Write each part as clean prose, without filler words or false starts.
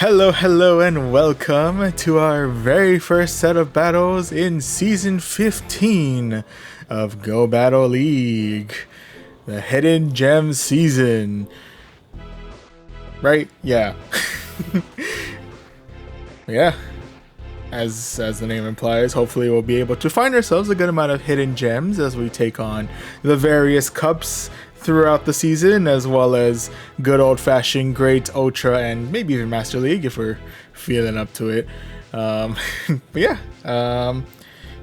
Hello, and welcome to our very first set of battles in Season 15 of Go Battle League. The Hidden Gem season. Right? Yeah. Yeah. As the name implies, hopefully we'll be able to find ourselves a good amount of hidden gems as we take on the various cups throughout the season, as well as good old-fashioned Great, Ultra, and maybe even Master League if we're feeling up to it. But yeah,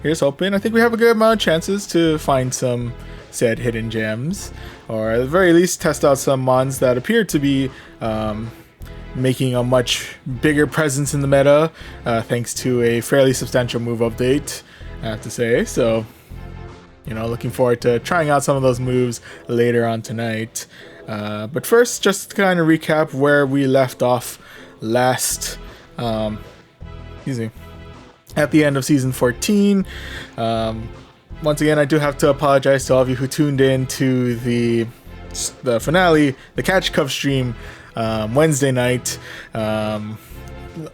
here's hoping. I think we have a good amount of chances to find some said hidden gems, or at the very least test out some mons that appear to be making a much bigger presence in the meta, thanks to a fairly substantial move update, I have to say. So, you know, looking forward to trying out some of those moves later on tonight. But first, just to kind of recap where we left off last, at the end of Season 14. Once again, I do have to apologize to all of you who tuned in to the finale, the Catch Cup stream, Wednesday night.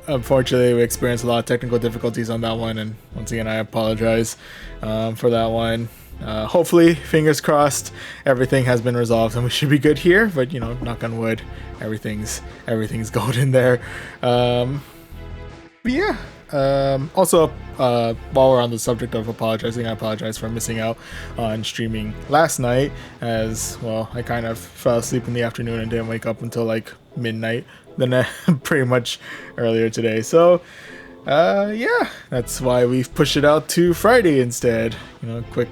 Unfortunately, we experienced a lot of technical difficulties on that one, and once again, I apologize for that one. Hopefully, fingers crossed, everything has been resolved and we should be good here. But you know, knock on wood, everything's golden there. But yeah. Also, while we're on the subject of apologizing, I apologize for missing out on streaming last night, as well I kind of fell asleep in the afternoon and didn't wake up until like midnight, then pretty much earlier today. So yeah, that's why we've pushed it out to Friday instead. You know, quick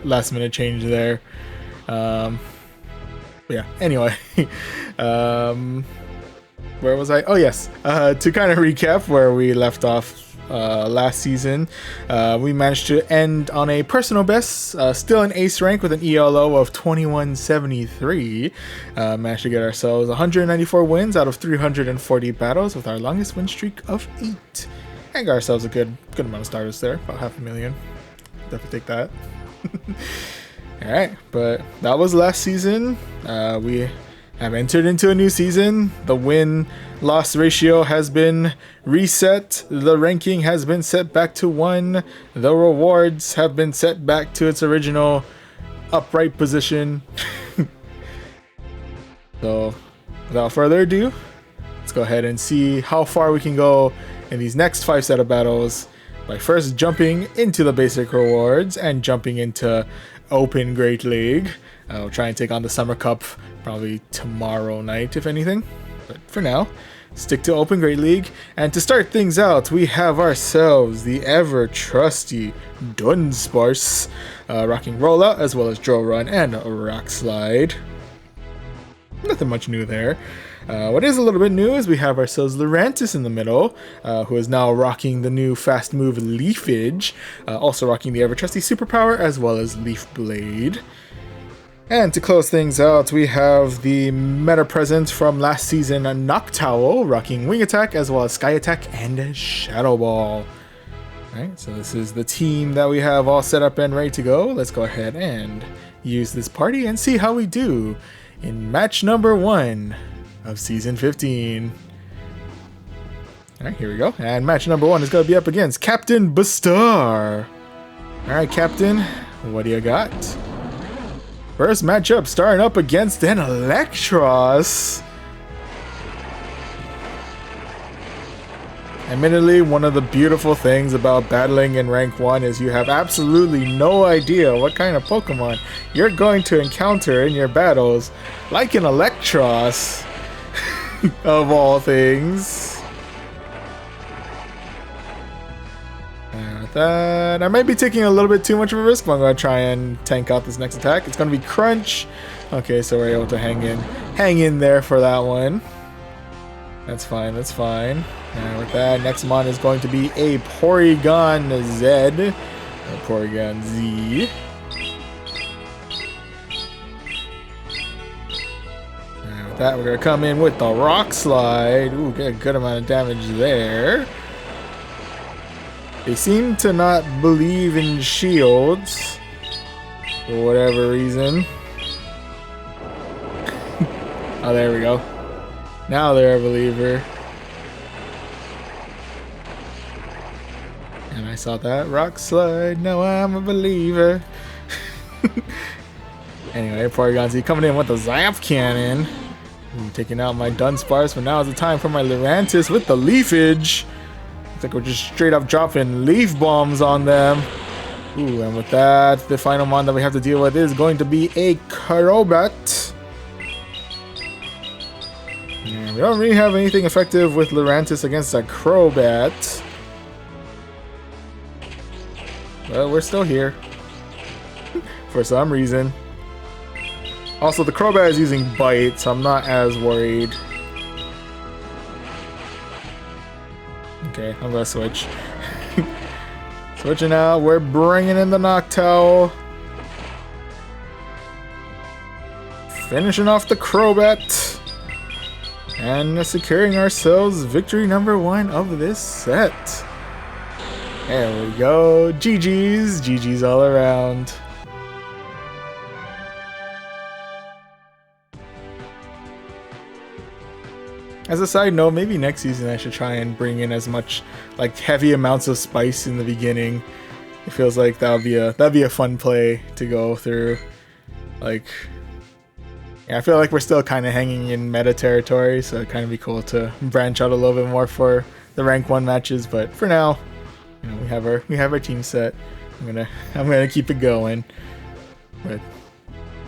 last minute change there. Yeah, anyway. Where was I? Oh yes, to kind of recap where we left off last season, we managed to end on a personal best, still an ace rank with an ELO of 2173. Managed to get ourselves 194 wins out of 340 battles with our longest win streak of 8. And got ourselves a good amount of starters there, about 500,000. Definitely take that. Alright, but that was last season. We have entered into a new season. The win-loss ratio has been reset. The ranking has been set back to 1. The rewards have been set back to its original upright position. So, without further ado, let's go ahead and see how far we can go in these next 5 set of battles by first jumping into the basic rewards and jumping into Open Great League. I'll try and take on the Summer Cup probably tomorrow night, if anything. But for now, stick to Open Great League. And to start things out, we have ourselves the ever-trusty Dunsparce, rocking Rollout, as well as Drill Run and Rock Slide. Nothing much new there. What is a little bit new is we have ourselves Lurantis in the middle, who is now rocking the new fast move Leafage, also rocking the ever-trusty Superpower, as well as Leaf Blade. And to close things out, we have the meta presence from last season, Noctowl, rocking Wing Attack, as well as Sky Attack and Shadow Ball. Alright, so this is the team that we have all set up and ready to go. Let's go ahead and use this party and see how we do in match number 1 of Season 15. Alright, here we go. And match number 1 is going to be up against Captain Bastar. Alright, Captain, what do you got? First matchup, starting up against an Electros. Admittedly, one of the beautiful things about battling in rank 1 is you have absolutely no idea what kind of Pokemon you're going to encounter in your battles, like an Electros, of all things. And with that, I might be taking a little bit too much of a risk, but I'm going to try and tank out this next attack. It's going to be Crunch. Okay, so we're able to hang in there for that one. That's fine, that's fine. And with that, next mon is going to be a Porygon Z. A Porygon Z. And with that, we're going to come in with the Rock Slide. Ooh, get a good amount of damage there. They seem to not believe in shields for whatever reason. Oh, there we go. Now they're a believer. And I saw that rock slide. Now I'm a believer. Anyway, Porygon-Z coming in with the Zap Cannon. Ooh, taking out my Dunsparce, but now is the time for my Lurantis with the Leafage. Looks like we're just straight up dropping Leaf Bombs on them. Ooh, and with that, the final mon that we have to deal with is going to be a Crobat. And we don't really have anything effective with Lurantis against a Crobat. Well, we're still here. For some reason. Also, the Crobat is using Bite, so I'm not as worried. Okay, I'm gonna switch. Switching out, we're bringing in the Noctowl. Finishing off the Crobat. And securing ourselves victory number 1 of this set. There we go. GG's. GG's all around. As a side note, maybe next season I should try and bring in as much like heavy amounts of spice in the beginning. It feels like that'd be a fun play to go through. Like, yeah, I feel like we're still kind of hanging in meta territory, so it'd kind of be cool to branch out a little bit more for the rank 1 matches. But for now, you know, we have our team set. I'm gonna keep it going. But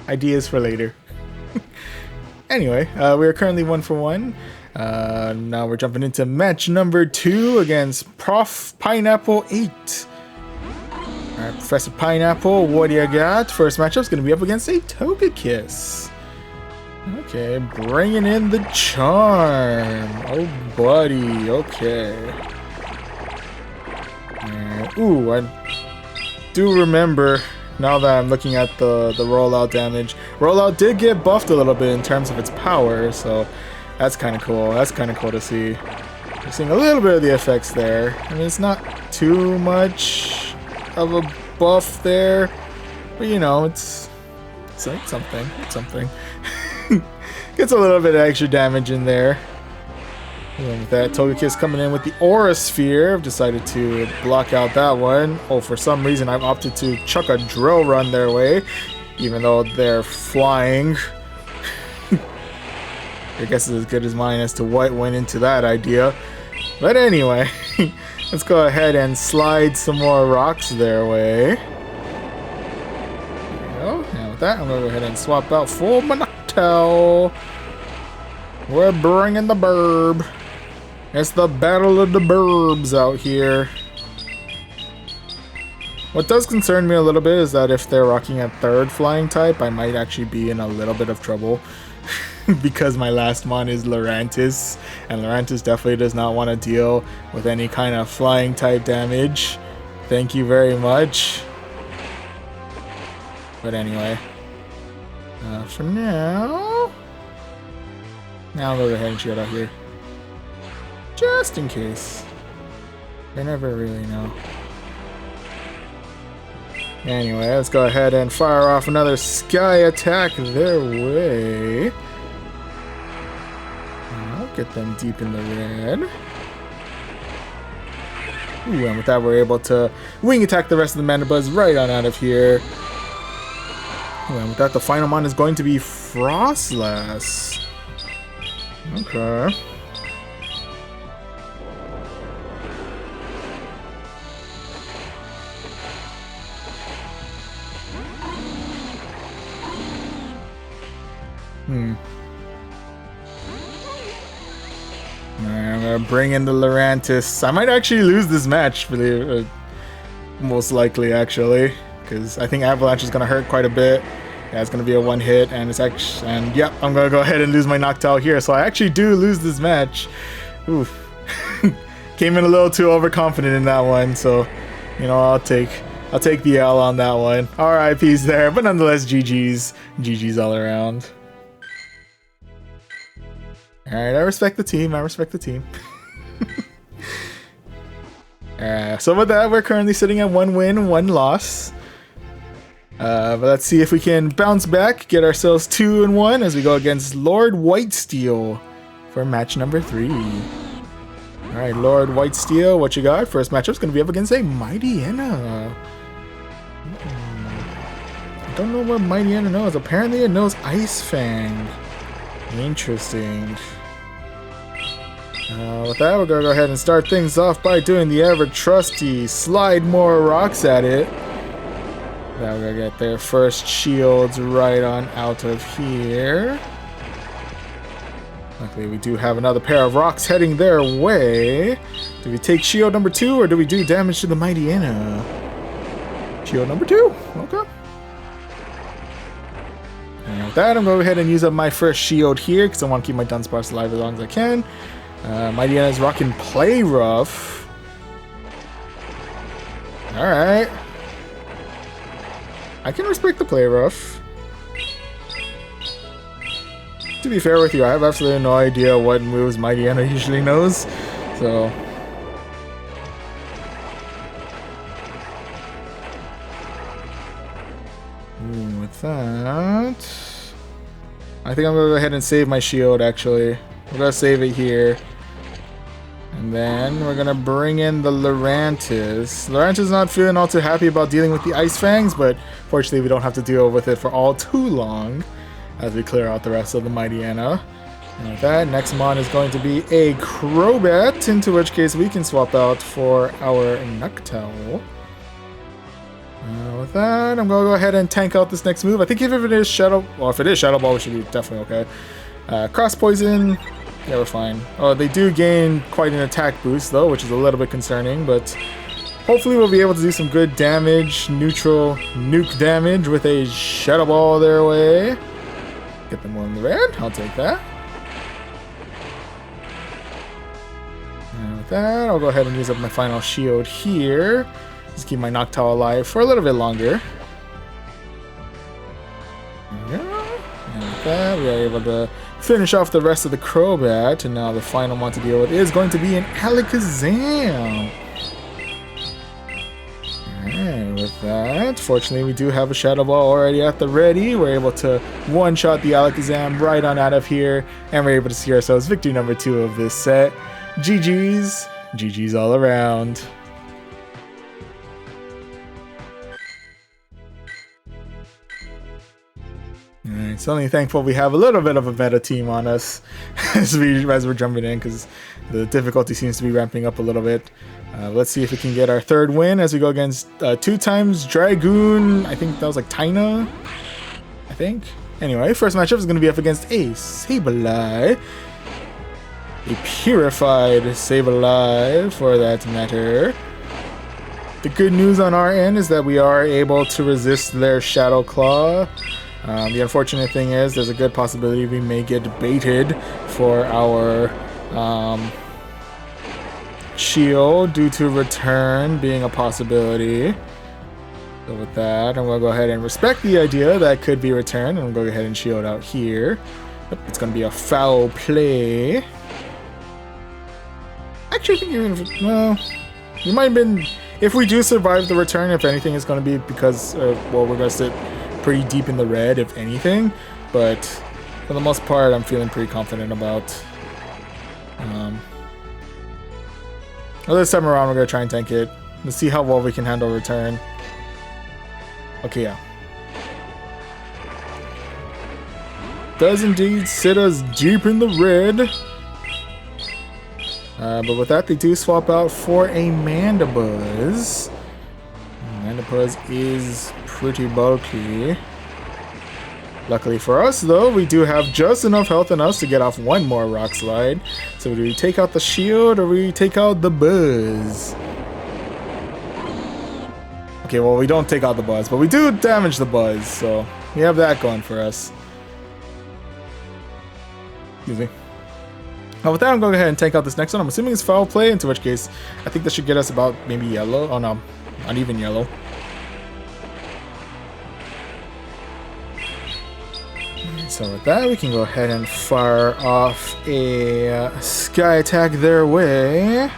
ideas for later. Anyway, we are currently 1 for 1. Now we're jumping into match number 2 against Prof Pineapple 8. Alright, Professor Pineapple, what do you got? First matchup's going to be up against a Togekiss. Okay, bringing in the Charm. Oh, buddy, okay. Ooh, I do remember, now that I'm looking at the rollout damage, rollout did get buffed a little bit in terms of its power, so that's kind of cool. That's kind of cool to see. We're seeing a little bit of the effects there. I mean, it's not too much of a buff there, but you know, it's like something. It's something. Gets a little bit of extra damage in there. And with that, Togekiss coming in with the Aura Sphere. I've decided to block out that one. Oh, for some reason I've opted to chuck a Drill Run their way, even though they're flying. I guess it's as good as mine as to what went into that idea. But anyway, let's go ahead and slide some more rocks their way. There we go. And with that, I'm going to go ahead and swap out for my Noctowl. We're bringing the burb. It's the battle of the burbs out here. What does concern me a little bit is that if they're rocking a 3rd flying type, I might actually be in a little bit of trouble. Because my last mon is Lurantis, and Lurantis definitely does not want to deal with any kind of flying type damage. Thank you very much. But anyway, for now, I'll go ahead and shoot out here. Just in case. You never really know. Anyway, let's go ahead and fire off another Sky Attack their way. I'll get them deep in the red. Ooh, and with that we're able to Wing Attack the rest of the Mandibuzz right on out of here. Ooh, and with that the final mon is going to be Frostlass. Okay. I'm gonna bring in the Lurantis. I might actually lose this match, really, most likely actually, because I think Avalanche is gonna hurt quite a bit. Yeah, it's gonna be a 1-hit, and it's actually, and yep, I'm gonna go ahead and lose my Noctowl here. So I actually do lose this match. Oof. Came in a little too overconfident in that one, so you know, I'll take the L on that one. RIP's there, but nonetheless, GG's all around. Alright, I respect the team. So with that, we're currently sitting at 1 win, 1 loss. But let's see if we can bounce back, get ourselves 2-1 as we go against Lord Whitesteel for match number 3. Alright, Lord Whitesteel, what you got? First matchup's going to be up against a Mightyena. I don't know what Mightyena knows. Apparently it knows Ice Fang. Interesting. With that, we're going to go ahead and start things off by doing the ever-trusty slide more rocks at it. Now we're going to get their first shields right on out of here. Luckily, we do have another pair of rocks heading their way. Do we take shield number 2, or do we do damage to the Mightyena? Shield number 2. Okay. And with that, I'm going to go ahead and use up my first shield here, because I want to keep my Dunsparce alive as long as I can. Mightyena is rocking Play Rough. Alright. I can respect the Play Rough. To be fair with you, I have absolutely no idea what moves Mightyena usually knows, so... Ooh, with that... I think I'm gonna go ahead and save my shield, actually. We're gonna save it here. And then we're gonna bring in the Lurantis. Lurantis is not feeling all too happy about dealing with the Ice Fangs, but fortunately we don't have to deal with it for all too long as we clear out the rest of the Mightyena. And with that, next mon is going to be a Crobat, into which case we can swap out for our Noctowl. With that, I'm going to go ahead and tank out this next move. I think if it is Shadow... Well, if it is Shadow Ball, we should be definitely okay. Cross Poison... Yeah, we're fine. Oh, they do gain quite an attack boost, though, which is a little bit concerning, but... Hopefully we'll be able to do some good damage, neutral nuke damage with a Shadow Ball their way. Get them on the red. I'll take that. And with that, I'll go ahead and use up my final shield here. Just keep my Noctowl alive for a little bit longer. There we go. And with that, we are able to finish off the rest of the Crobat. And now the final one to deal with is going to be an Alakazam. Alright, with that, fortunately we do have a Shadow Ball already at the ready. We're able to one-shot the Alakazam right on out of here, and we're able to see ourselves victory number 2 of this set. GG's. GG's all around. Alright, so only thankful we have a little bit of a meta team on us as we're jumping in, because the difficulty seems to be ramping up a little bit. Let's see if we can get our third win as we go against 2 times Dragoon. I think that was like Taina. I think. Anyway, first matchup is going to be up against a Sableye. A purified Sableye, for that matter. The good news on our end is that we are able to resist their Shadow Claw. The unfortunate thing is there's a good possibility we may get baited for our shield due to return being a possibility. So with that, I'm going to go ahead and respect the idea that could be returned. I'm going to go ahead and shield out here. Yep, it's going to be a foul play. Actually, I think even if, well, you might have been... If we do survive the return, if anything, it's going to be because, well, we're going to sit pretty deep in the red, if anything. But for the most part, I'm feeling pretty confident about... Well, this time around, we're going to try and tank it. Let's see how well we can handle return. Okay, yeah. Does indeed sit us deep in the red. But with that, they do swap out for a Mandibuzz. Mandibuzz is pretty bulky. Luckily for us, though, we do have just enough health in us to get off one more Rock Slide. So do we take out the shield or we take out the Buzz? Okay, well, we don't take out the Buzz, but we do damage the Buzz, so we have that going for us. Excuse me. With that, I'm going to go ahead and take out this next one. I'm assuming it's foul play, into which case I think this should get us about maybe yellow. Oh no, not even yellow. So with that, we can go ahead and fire off a Sky Attack their way.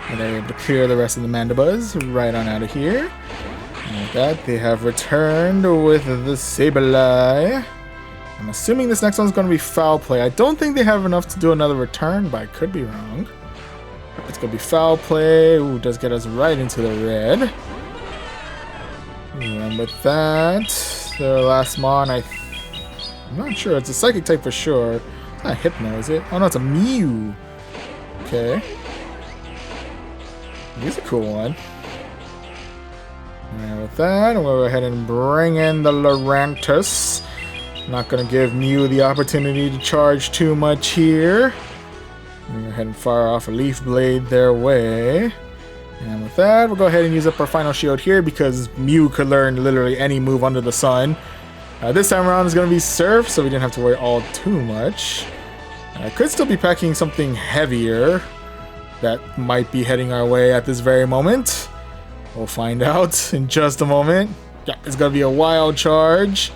And they're able to clear the rest of the Mandibuzz right on out of here. And with that, they have returned with the Sableye. I'm assuming this next one's going to be foul play. I don't think they have enough to do another return, but I could be wrong. It's gonna be foul play. Ooh, does get us right into the red. And with that, the last mon, I'm not sure. It's a psychic type for sure. It's not Hypno, is it? Oh no, it's a Mew. Okay. He's a cool one. And with that, we'll go ahead and bring in the Lurantis. Not going to give Mew the opportunity to charge too much here. We'll go ahead and fire off a Leaf Blade their way. And with that, we'll go ahead and use up our final shield here because Mew could learn literally any move under the sun. This time around is going to be Surf, so we didn't have to worry all too much. Could still be packing something heavier that might be heading our way at this very moment. We'll find out in just a moment. Yeah, it's going to be a wild charge.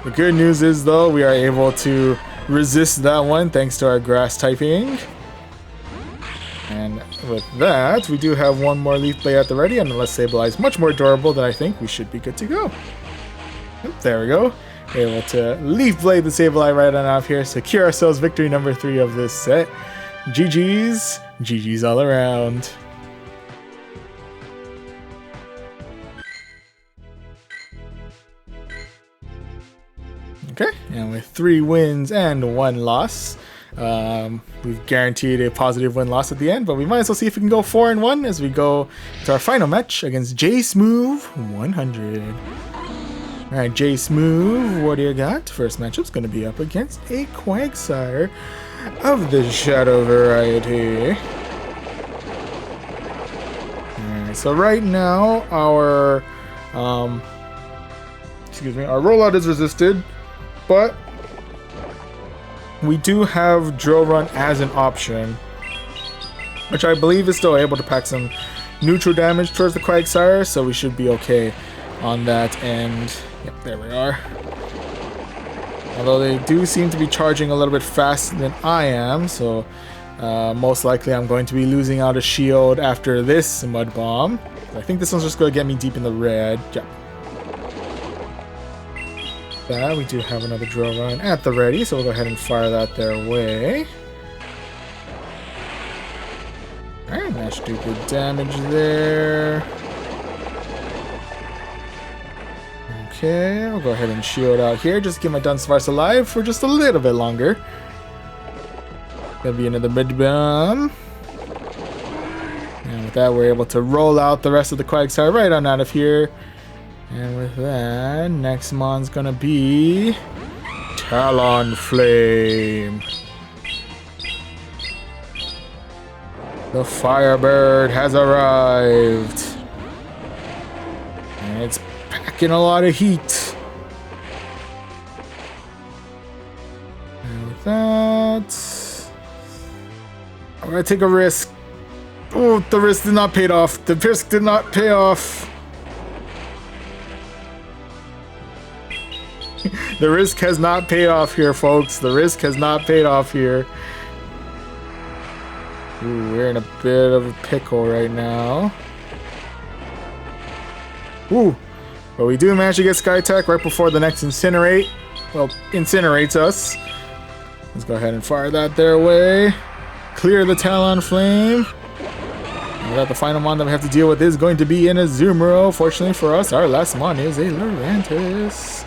The good news is, though, we are able to resist that one thanks to our grass typing. And with that, we do have one more Leaf Blade at the ready, and unless Sableye much more durable, then I think we should be good to go. Yep, there we go. Able to Leaf Blade the Sableye right on off here, secure ourselves victory number 3 of this set. GG's. GG's all around. Okay, and with 3 wins and 1 loss, we've guaranteed a positive win-loss at the end, but we might as well see if we can go 4-1 as we go to our final match against J Smooth 100. Alright, J Smooth, what do you got? First matchup's going to be up against a Quagsire of the Shadow variety. Alright, so right now our our rollout is resisted, but we do have Drill Run as an option, which I believe is still able to pack some neutral damage towards the Quagsire, so we should be okay on that end. Yep, there we are. Although they do seem to be charging a little bit faster than I am, so most likely I'm going to be losing out a shield after this Mud Bomb. I think this one's just going to get me deep in the red. Yep. That, we do have another Drill Run at the ready, so we'll go ahead and fire that their way. Alright, that should do good damage there. Okay, I'll go ahead and shield out here, just to get my Dunsparce alive for just a little bit longer. Gonna be another mid bomb. And with that, we're able to roll out the rest of the Quagsire right on out of here. And with that, next mon's gonna be Talonflame. The Firebird has arrived. And it's packing a lot of heat. And with that, I'm gonna take a risk. Oh, the risk did not pay off. The risk did not pay off. The risk has not paid off here, folks. The risk has not paid off here. Ooh, we're in a bit of a pickle right now. Ooh, but we do manage to get Sky Attack right before the next Incinerate. Well, incinerates us. Let's go ahead and fire that their way. Clear the Talonflame. We got the final mon that we have to deal with is going to be an Azumarill. Fortunately for us, our last mon is a Lurantis.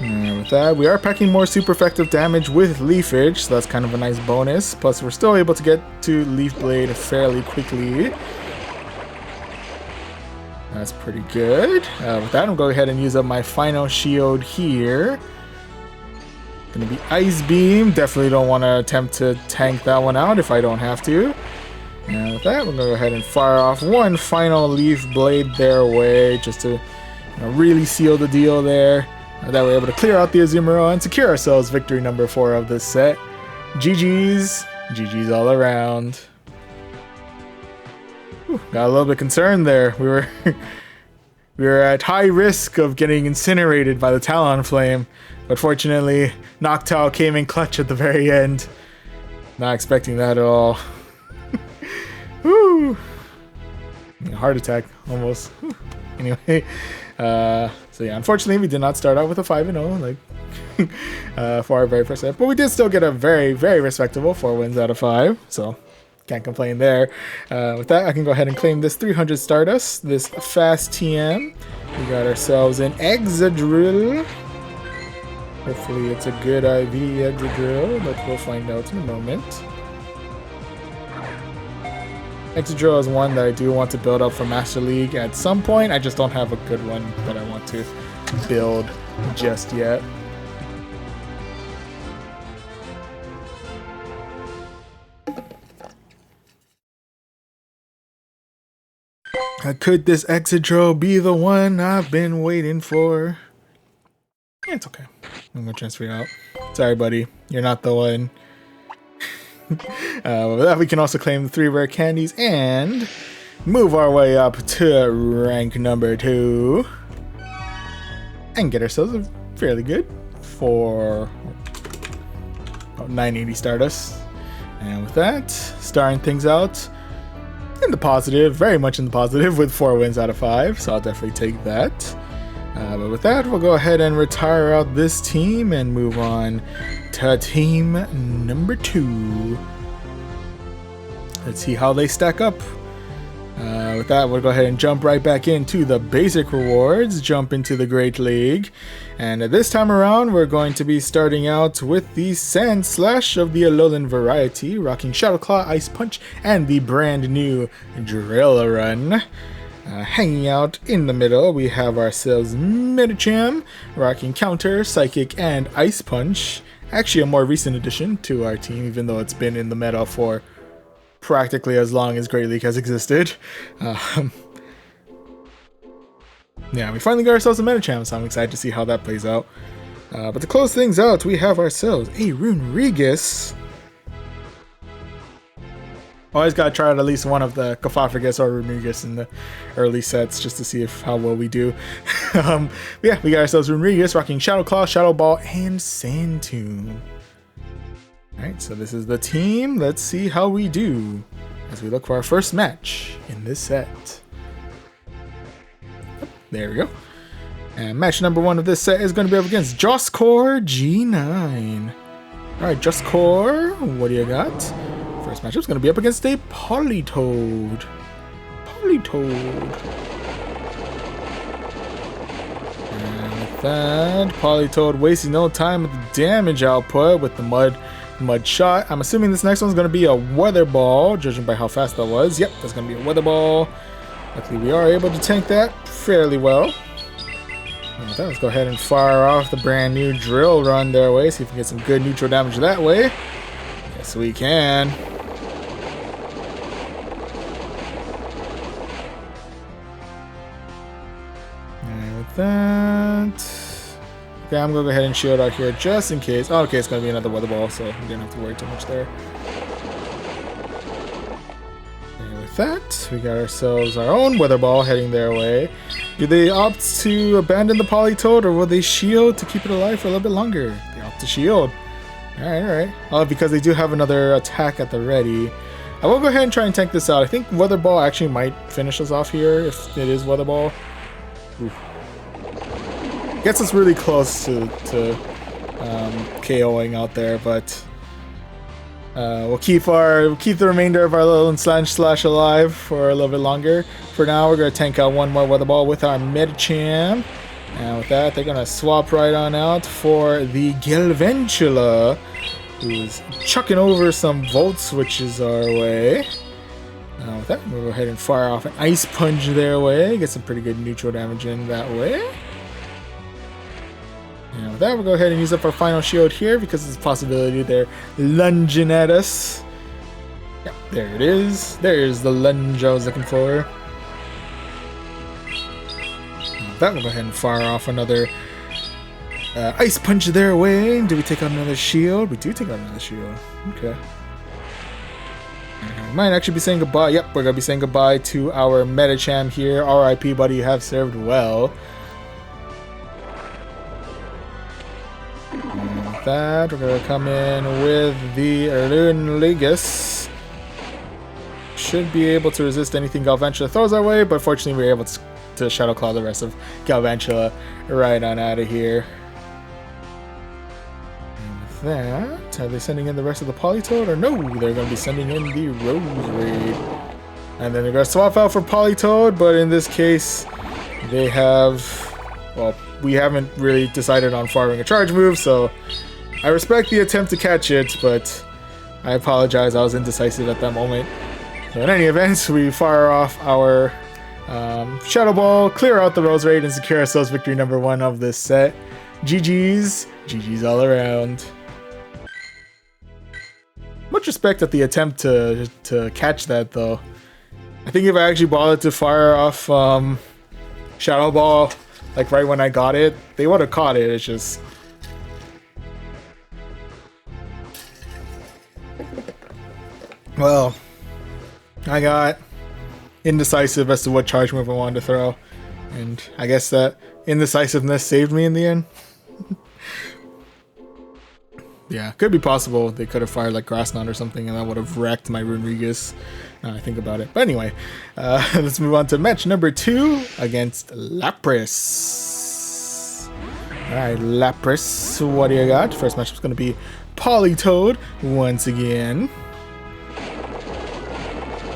And with that, we are packing more super effective damage with Leafage, so that's kind of a nice bonus. Plus, we're still able to get to Leaf Blade fairly quickly. That's pretty good. With that, I'll go ahead and use up my final shield here. Gonna be Ice Beam. Definitely don't want to attempt to tank that one out if I don't have to. And with that, we're gonna go ahead and fire off one final Leaf Blade their way, just to really seal the deal there. That we're able to clear out the Azumarill and secure ourselves victory number 4 of this set. GG's. GG's all around. Whew, got a little bit concerned there. We were at high risk of getting incinerated by the Talonflame, but fortunately, Noctowl came in clutch at the very end. Not expecting that at all. Woo! Heart attack, almost. Whew. Anyway, so yeah, unfortunately, we did not start out with a 5-0 like for our very first set. But we did still get a very, very respectable 4 wins out of 5. So can't complain there. With that, I can go ahead and claim this 300 Stardust, this fast TM. We got ourselves an Exadrill. Hopefully it's a good IV Exadrill, but we'll find out in a moment. Exadrill is one that I do want to build up for Master League at some point. I just don't have a good one that I want to build just yet. Could this Exadrill be the one I've been waiting for? Yeah, it's okay. I'm gonna transfer you out. Sorry, buddy. You're not the one. With that, we can also claim the 3 rare candies and move our way up to rank number 2. And get ourselves a fairly good for 980 Stardust. And with that, starting things out in the positive, very much in the positive, with 4 wins out of 5. So I'll definitely take that. But with that, we'll go ahead and retire out this team and move on to team number 2. Let's see how they stack up. With that, we'll go ahead and jump right back into the basic rewards, jump into the Great League. And this time around, we're going to be starting out with the Sand Slash of the Alolan variety, rocking Shadow Claw, Ice Punch, and the brand new Drill Run. Hanging out in the middle, we have ourselves Medicham, rocking Counter, Psychic, and Ice Punch. Actually a more recent addition to our team, even though it's been in the meta for practically as long as Great League has existed. Yeah, we finally got ourselves a Medicham, so I'm excited to see how that plays out. But to close things out, we have ourselves a Runerigus. Always gotta try out at least one of the Cofagrigus or Runerigus in the early sets just to see how well we do. Yeah, we got ourselves Runerigus rocking Shadow Claw, Shadow Ball, and Sand Tomb. Alright, so this is the team. Let's see how we do as we look for our first match in this set. There we go. And match number 1 of this set is going to be up against Joscore G9. Alright, Joscore, what do you got? First matchup is going to be up against a Politoed. And with that, Politoed wasting no time with the damage output with the Mud Shot. I'm assuming this next one's going to be a Weather Ball, judging by how fast that was. Yep, that's going to be a Weather Ball. Luckily, we are able to tank that fairly well. And with that, let's go ahead and fire off the brand new Drill Run their way. See if we can get some good neutral damage that way. Yes, we can. And with that... Okay, I'm going to go ahead and shield out here just in case. Oh, okay, it's going to be another Weather Ball, so we didn't have to worry too much there. And with that, we got ourselves our own Weather Ball heading their way. Do they opt to abandon the Politoed, or will they shield to keep it alive for a little bit longer? They opt to shield. Alright. Oh, because they do have another attack at the ready. I will go ahead and try and tank this out. I think Weather Ball actually might finish us off here if it is Weather Ball. Oof. Gets us really close to KOing out there, but we'll keep the remainder of our little Slash alive for a little bit longer. For now, we're gonna tank out one more Weather Ball with our Medicham, and with that, they're gonna swap right on out for the Galvantula, who's chucking over some Volt Switches our way. Now with that, we'll go ahead and fire off an Ice Punch their way, get some pretty good neutral damage in that way. And with that, we'll go ahead and use up our final shield here because there's a possibility they're lunging at us. Yep, there it is. There's the lunge I was looking for. And with that, we'll go ahead and fire off another Ice Punch their way. Do we take out another shield? We do take out another shield. Okay. And we might actually be saying goodbye. Yep, we're going to be saying goodbye to our Medicham here. RIP, buddy, you have served well. That we're gonna come in with the Runerigus. Should be able to resist anything Galvantula throws our way, but fortunately we're able to Shadow Claw the rest of Galvantula right on out of here. that, are they sending in the rest of the Politoed? Or no, they're going to be sending in the Roserade. And then they're going to swap out for Politoed, but in this case, they have... Well, we haven't really decided on firing a charge move, so I respect the attempt to catch it, but I apologize, I was indecisive at that moment. So in any event, we fire off our Shadow Ball, clear out the Roserade, and secure ourselves victory number 1 of this set. GG's. GG's all around. Much respect at the attempt to catch that, though. I think if I actually bothered to fire off Shadow Ball, like right when I got it, they would have caught it. It's just... Well, I got indecisive as to what charge move I wanted to throw. And I guess that indecisiveness saved me in the end. Yeah, could be possible. They could have fired like Grass Knot or something, and that would have wrecked my Runerigus. Now I think about it. But anyway, let's move on to match number 2 against Lapras. Alright, Lapras, what do you got? First match is going to be Politoed once again.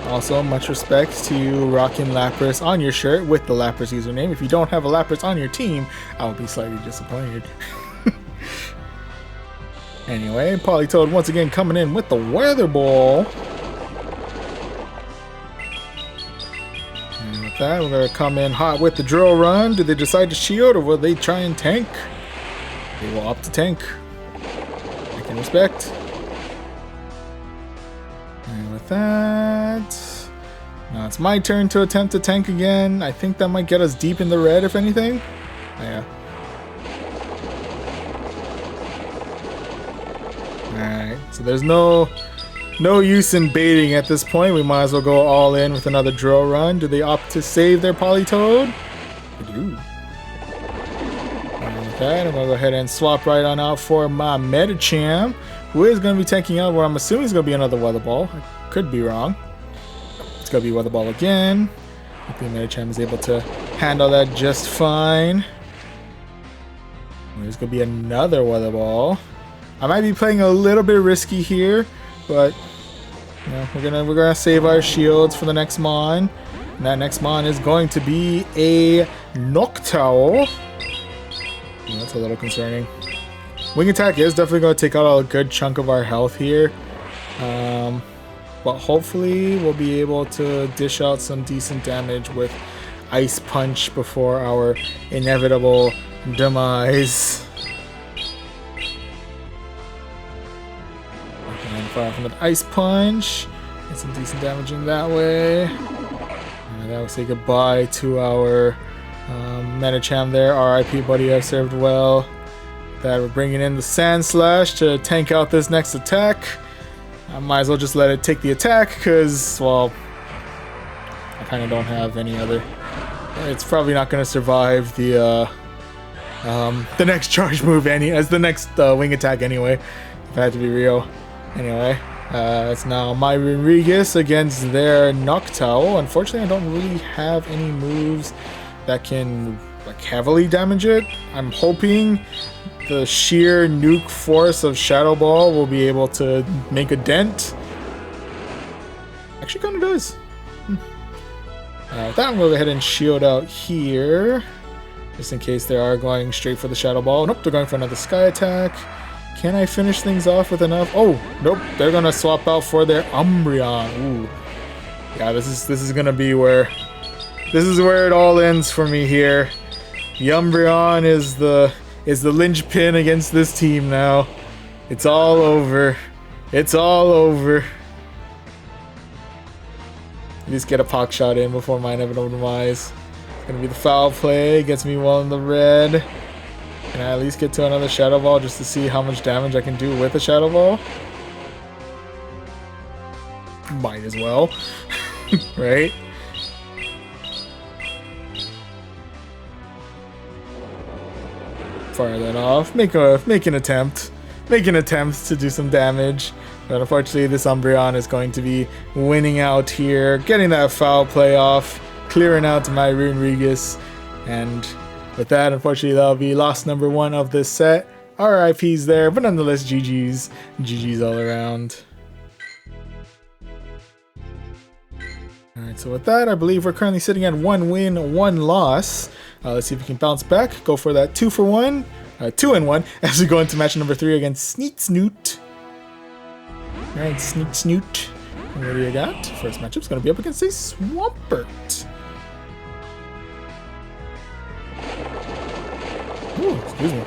Also, much respect to you rocking Lapras on your shirt with the Lapras username. If you don't have a Lapras on your team, I will be slightly disappointed. Anyway, Politoed once again coming in with the Weather Ball. And with that, we're going to come in hot with the Drill Run. Do they decide to shield or will they try and tank? They will opt to tank. I can respect. And with that, now it's my turn to attempt to tank again. I think that might get us deep in the red, if anything. Oh, yeah. Alright, so there's no use in baiting at this point. We might as well go all in with another Drill Run. Do they opt to save their Politoed? They do. Okay, I'm going to go ahead and swap right on out for my Medicham, who is going to be taking out what I'm assuming is going to be another Weather Ball. I could be wrong. It's going to be Weather Ball again. Hopefully Medicham is able to handle that just fine. There's going to be another Weather Ball. I might be playing a little bit risky here, but you know, we're gonna save our shields for the next Mon. And that next Mon is going to be a Noctowl. Yeah, that's a little concerning. Wing Attack is definitely going to take out a good chunk of our health here. But hopefully we'll be able to dish out some decent damage with Ice Punch before our inevitable demise. Fire from the Ice Punch. Get some decent damaging that way. And that will say goodbye to our Medicham there. RIP, buddy, I've served well. That we're bringing in the Sand Slash to tank out this next attack. I might as well just let it take the attack because, well, I kind of don't have any other. It's probably not going to survive the next charge move as the next wing attack anyway, if I had to be real. Anyway, it's now my Runerigus against their Noctowl. Unfortunately, I don't really have any moves that can like heavily damage it. I'm hoping the sheer nuke force of Shadow Ball will be able to make a dent. Actually, kind of does. With that, I'm going to go ahead and shield out here, just in case they are going straight for the Shadow Ball. Nope, they're going for another Sky Attack. Can I finish things off with enough? Oh, nope. They're gonna swap out for their Umbreon. Ooh, yeah. This is gonna be where it all ends for me here. The Umbreon is the linchpin against this team now. It's all over. It's all over. At least get a Pock Shot in before my inevitable demise. It's gonna be the foul play. Gets me well in the red. Can I at least get to another Shadow Ball just to see how much damage I can do with a Shadow Ball? Might as well. Right? Fire that off. Make an attempt. Make an attempt to do some damage. But unfortunately, this Umbreon is going to be winning out here. Getting that foul play off. Clearing out my Runerigus. And with that, unfortunately, that'll be loss number 1 of this set. RIPs there, but nonetheless, GG's. GG's all around. Alright, so with that, I believe we're currently sitting at 1 win, 1 loss. Let's see if we can bounce back. Go for that 2 for 1. 2-1 as we go into match number 3 against Sneak Snoot. Alright, Sneak Snoot. What do you got? First matchup's going to be up against a Swampert. Ooh, excuse me.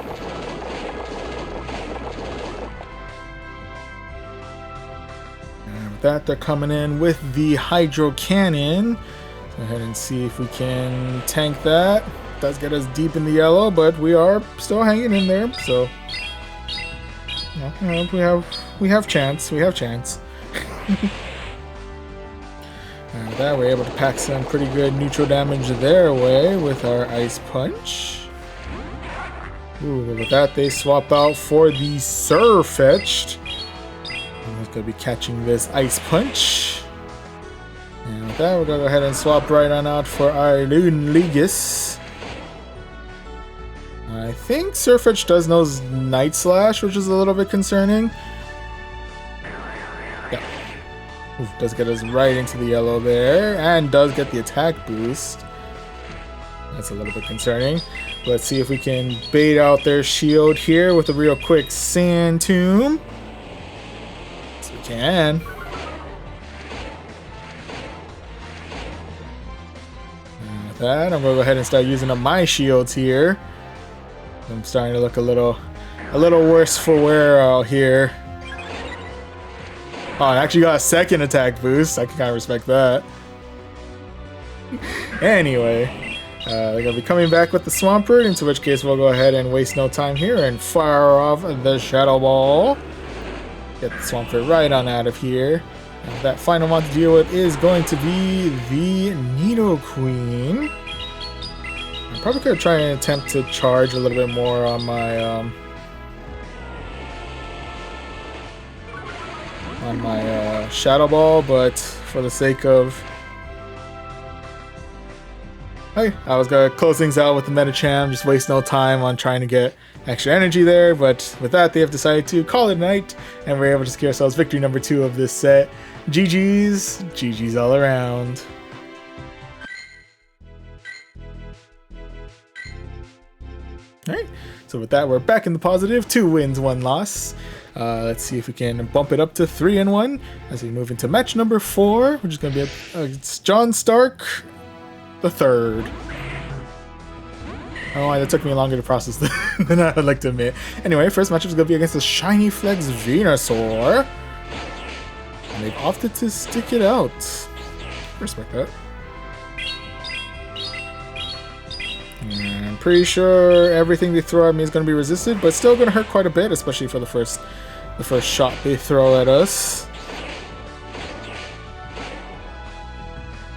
And with that, they're coming in with the Hydro Cannon. Go ahead and see if we can tank that. Does get us deep in the yellow, but we are still hanging in there, so yeah, we have chance. We have chance. And with that, we're able to pack some pretty good neutral damage their way with our Ice Punch. Ooh, with that, they swap out for the Surfetched. He's gonna be catching this Ice Punch. And with that, we're gonna go ahead and swap right on out for our Luneligus. I think Surfetch does know Night Slash, which is a little bit concerning. Yeah. Oof, does get us right into the yellow there, and does get the attack boost. That's a little bit concerning. Let's see if we can bait out their shield here with a real quick Sand Tomb. Yes, we can. And with that, I'm going to go ahead and start using up my shields here. I'm starting to look a little worse for wear out here. Oh, I actually got a second attack boost. I can kind of respect that. Anyway, they're going to be coming back with the Swampert, into which case we'll go ahead and waste no time here and fire off the Shadow Ball. Get the Swampert right on out of here. And that final one to deal with is going to be the Nidoqueen. I probably could try and attempt to charge a little bit more on my Shadow Ball, but for the sake of... Hey, I was gonna close things out with the Medicham, just waste no time on trying to get extra energy there, but with that they have decided to call it a night, and we're able to secure ourselves victory number 2 of this set. GG's, GG's all around. Alright, so with that, we're back in the positive. 2 wins, 1 loss. Let's see if we can bump it up to 3-1 as we move into match number 4, which is going to be it's John Stark the Third. Oh, that took me longer to process than I would like to admit. Anyway, first matchup is going to be against the Shiny Flex Venusaur. And they've opted to stick it out. Respect that. I'm pretty sure everything they throw at me is going to be resisted, but still going to hurt quite a bit, especially for the first shot they throw at us.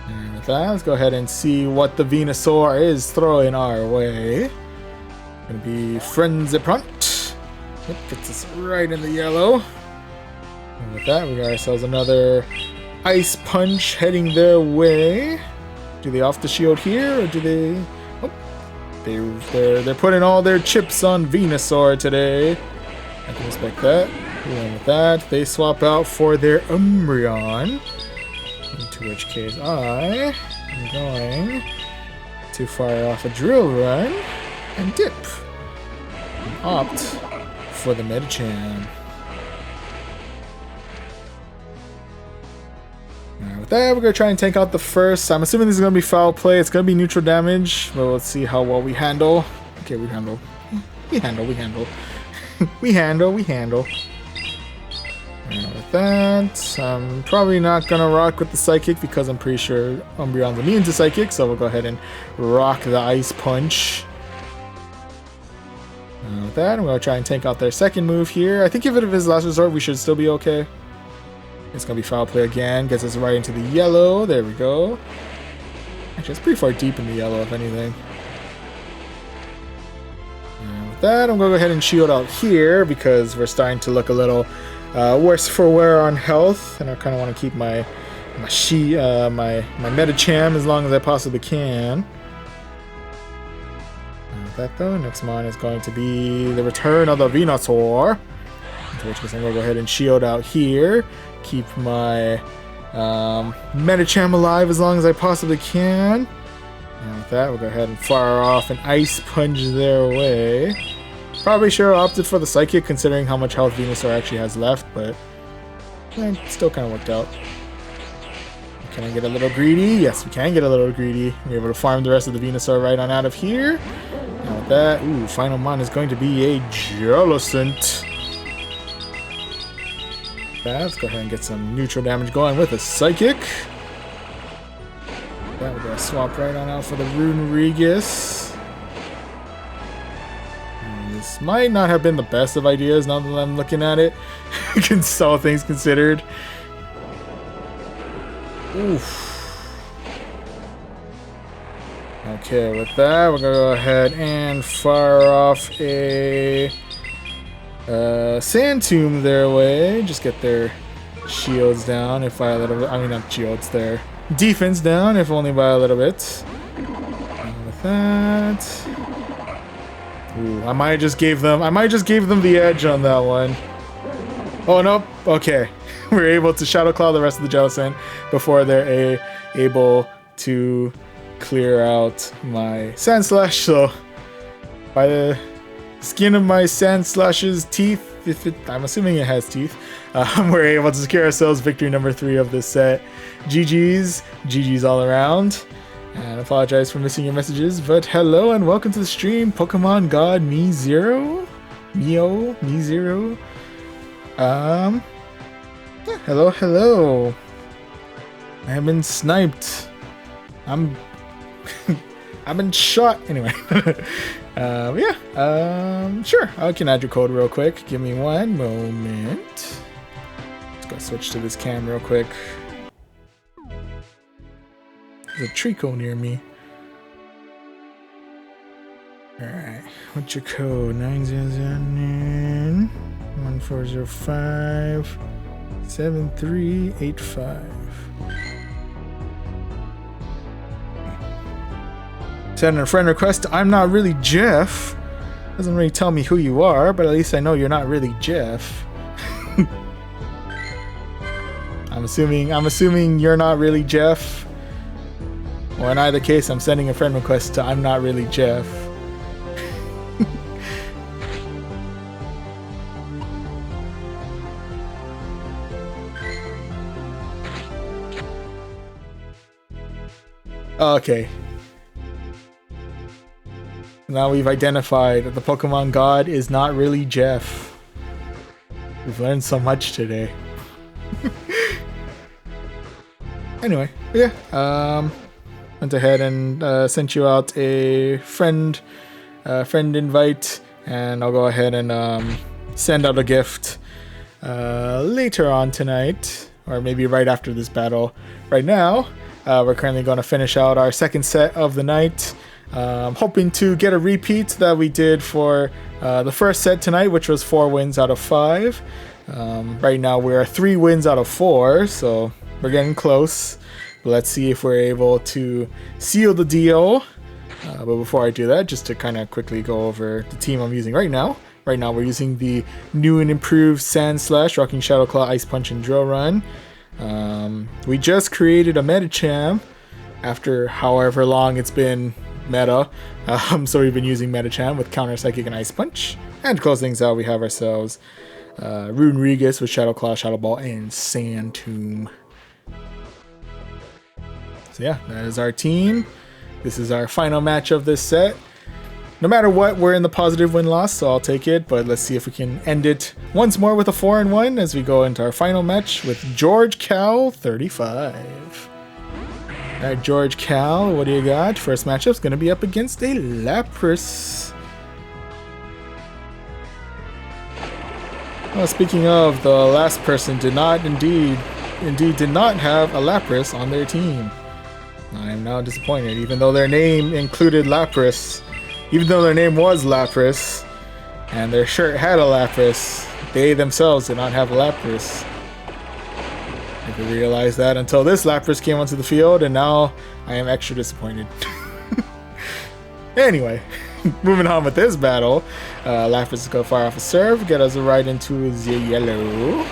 And with that, let's go ahead and see what the Venusaur is throwing our way. Going to be Frenzy Punch. Yep, gets us right in the yellow. And with that, we got ourselves another Ice Punch heading their way. Do they off the shield here, or do they... They're putting all their chips on Venusaur today. I can respect that. And with that, they swap out for their Umbreon. Into which case I am going to fire off a Drill Run and dip. And opt for the Medicham. With that, we're going to try and take out the first. I'm assuming this is going to be foul play. It's going to be neutral damage, but let's see how well we handle. Okay, we handle. We handle. we handle. And with that, I'm probably not going to rock with the Psychic because I'm pretty sure Umbreon's immune to Psychic, so we'll go ahead and rock the Ice Punch. And with that, I'm going to try and take out their second move here. I think if it is last resort, we should still be okay. It's going to be foul play again. Gets us right into the yellow. There we go. Actually, it's pretty far deep in the yellow, if anything. And with that, I'm going to go ahead and shield out here because we're starting to look a little worse for wear on health. And I kind of want to keep my Medicham as long as I possibly can. And with that though. Next mon is going to be the return of the Venusaur. In which case I'm going to go ahead and shield out here. Keep my Medicham alive as long as I possibly can. And with that, we'll go ahead and fire off an Ice Punch their way. Probably should have opted for the Psychic considering how much health Venusaur actually has left, but still kind of worked out. Can I get a little greedy? Yes, we can get a little greedy. We're able to farm the rest of the Venusaur right on out of here. And with that, final mon is going to be a Jellicent. Let's go ahead and get some neutral damage going with a Psychic. That we're going to swap right on out for the Runerigus. This might not have been the best of ideas now that I'm looking at it. All things considered. Oof. Okay, with that, we're going to go ahead and fire off a Sand Tomb their way. Just get their shields down, if by a little bit. I mean, not shields, their defense down, if only by a little bit. And with that, I might just gave them the edge on that one. Oh nope. Okay, we're able to Shadow Claw the rest of the Jellicent before they're able to clear out my Sand Slash. So by the skin of my Sand Slash's teeth, I'm assuming it has teeth, we're able to secure ourselves victory number 3 of this set. GG's all around. And I apologize for missing your messages, but hello and welcome to the stream, Pokemon God Me0. Yeah, hello. I have been sniped. I've been shot. Anyway. Sure. I can add your code real quick. Give me one moment. Let's go switch to this cam real quick. There's a Trico near me. Alright. What's your code? 9009 1405 7385. Send a friend request. I'm not really Jeff. Doesn't really tell me who you are, but at least I know you're not really Jeff. I'm assuming you're not really Jeff. Or in either case, I'm sending a friend request to I'm not really Jeff. Okay. Now we've identified that the Pokemon God is not really Jeff. We've learned so much today. Anyway, yeah. Went ahead and sent you out a friend invite, and I'll go ahead and send out a gift later on tonight, or maybe right after this battle. Right now, we're currently going to finish out our second set of the night. Hoping to get a repeat that we did for the first set tonight, which was 4 wins out of 5. Right now we're 3 wins out of 4, so we're getting close. Let's see if we're able to seal the deal. But before I do that, just to kind of quickly go over the team I'm using right now. Right now we're using the new and improved Sand Slash, Rocking Shadow Claw, Ice Punch, and Drill Run. We just created a Medicham after however long it's been meta. So we've been using Medicham with Counter Psychic and Ice Punch. And to close things out, we have ourselves Runerigus with Shadow Claw, Shadow Ball, and Sand Tomb. So yeah, that is our team. This is our final match of this set. No matter what, we're in the positive win-loss, so I'll take it. But let's see if we can end it once more with a 4-1 as we go into our final match with George Cal 35. Alright, George Cal, what do you got? First matchup's going to be up against a Lapras. Well, speaking of, the last person did not indeed did not have a Lapras on their team. I am now disappointed, even though their name included Lapras. Even though their name was Lapras, and their shirt had a Lapras, they themselves did not have a Lapras. I didn't realize that until this Lapras came onto the field, and now I am extra disappointed. Anyway, moving on with this battle. Lapras is going to fire off a serve, get us right into the yellow.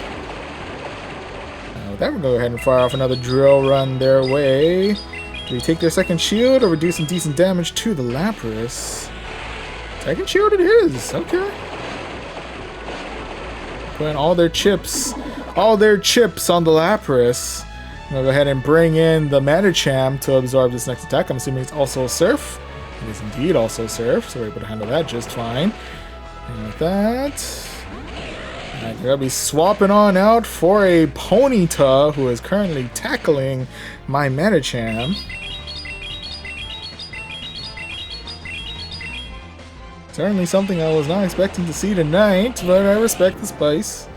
With that, we'll go ahead and fire off another drill run their way. Do we take their second shield or do some decent damage to the Lapras? Second shield it is. Okay. Putting all their chips on the Lapras. I'm going to go ahead and bring in the Medicham to absorb this next attack. I'm assuming it's also Surf. It is indeed also Surf, so we're able to handle that just fine. And with that, I'm going to be swapping on out for a Ponyta, who is currently tackling my Medicham. Certainly something I was not expecting to see tonight, but I respect the spice.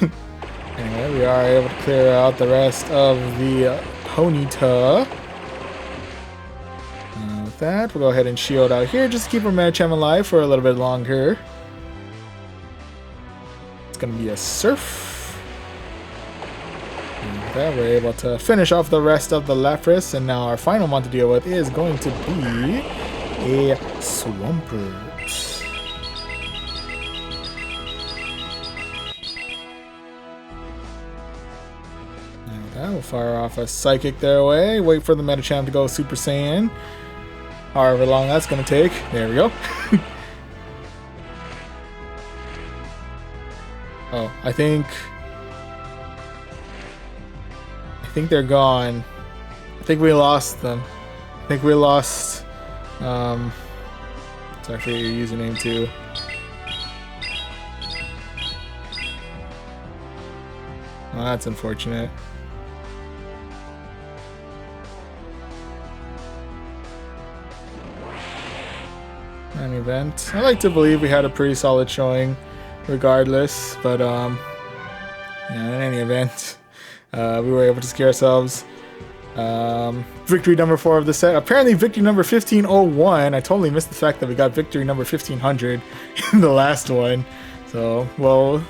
Anyway, we are able to clear out the rest of the Ponyta. With that, we'll go ahead and shield out here just to keep our Medicham alive for a little bit longer. It's going to be a Surf. And with that, we're able to finish off the rest of the Lapras, and now our final one to deal with is going to be a Swampert. We'll fire off a Psychic their way, wait for the Medicham to go Super Saiyan. However long that's going to take. There we go. Oh, I think they're gone. I think we lost them. I think we lost... sorry, I forget your username too. Well, that's unfortunate. An event. I like to believe we had a pretty solid showing regardless, but yeah, in any event, we were able to secure ourselves victory number 4 of the set. Apparently victory number 1501. I totally missed the fact that we got victory number 1500 in the last one. So we'll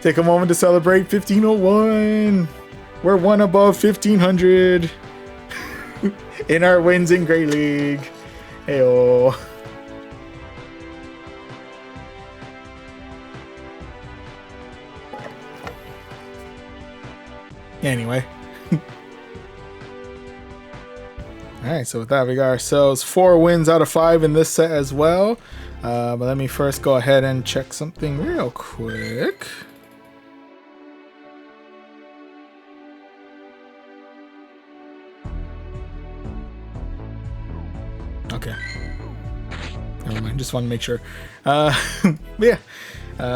take a moment to celebrate 1501. We're one above 1500 in our wins in Great League. Heyo. Anyway. Alright, so with that, we got ourselves 4 wins out of 5 in this set as well. But let me first go ahead and check something real quick. Okay. Never mind, just want to make sure. Yeah.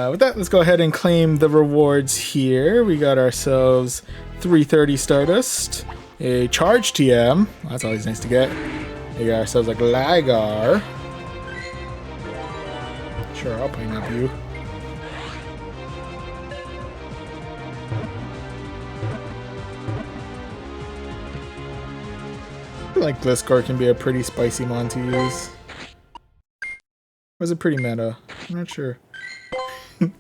With that, let's go ahead and claim the rewards here. We got ourselves 330 Stardust, a Charge TM. That's always nice to get. We got ourselves a Gligar. Sure, I'll point up you. I feel like Gliscor can be a pretty spicy mon to use. Or is it pretty meta? I'm not sure.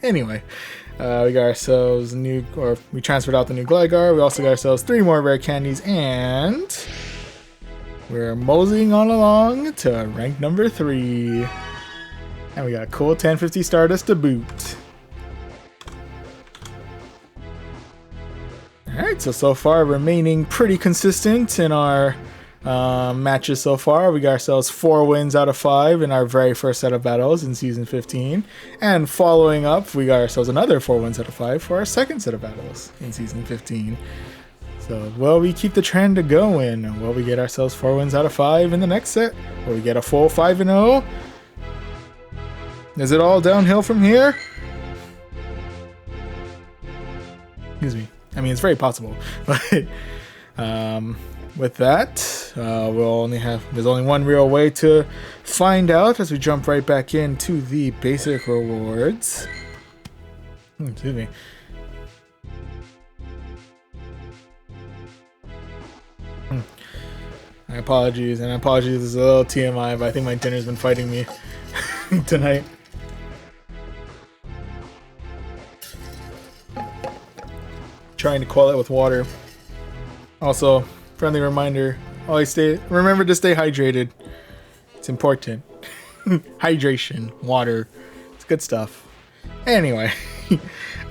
Anyway, we got ourselves we transferred out the new Gligar. We also got ourselves 3 more rare candies, and we're moseying on along to rank number 3. And we got a cool 1050 Stardust to boot. Alright, so far remaining pretty consistent in our matches so far. We got ourselves 4 wins out of 5 in our very first set of battles in Season 15. And following up, we got ourselves another 4 wins out of 5 for our second set of battles in Season 15. So, will we keep the trend going? Will we get ourselves 4 wins out of 5 in the next set? Will we get a full 5-0? Is it all downhill from here? Excuse me. I mean, it's very possible. But, with that, there's only one real way to find out as we jump right back into the basic rewards. Excuse me. My apologies, and apologies, this is a little TMI, but I think my dinner's been fighting me tonight. Trying to quell it with water. Also, friendly reminder, remember to stay hydrated. It's important. Hydration, water. It's good stuff. Anyway,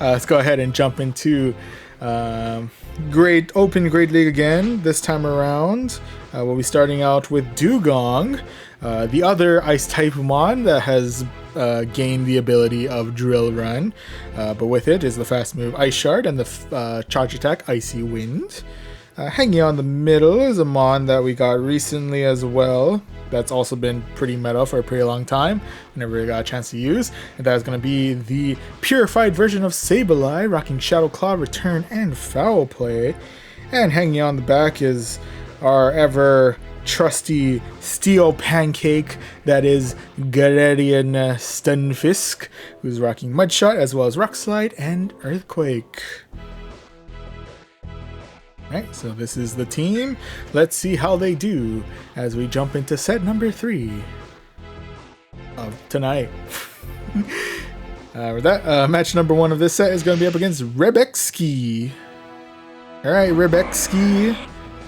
let's go ahead and jump into Open Great League again. This time around, we'll be starting out with Dugong, the other ice type mon that has gained the ability of Drill Run, but with it is the fast move Ice Shard and the charge attack Icy Wind. Hanging on the middle is a mon that we got recently as well. That's also been pretty meta for a pretty long time. Never really got a chance to use. And that is going to be the purified version of Sableye, rocking Shadow Claw, Return, and Foul Play. And hanging on the back is our ever trusty Steel Pancake, that is Galarian Stunfisk, who's rocking Mudshot as well as Rock Slide and Earthquake. Alright, so this is the team. Let's see how they do as we jump into set number 3 of tonight. With that, match number 1 of this set is going to be up against Rebexski. Alright, Rebexski,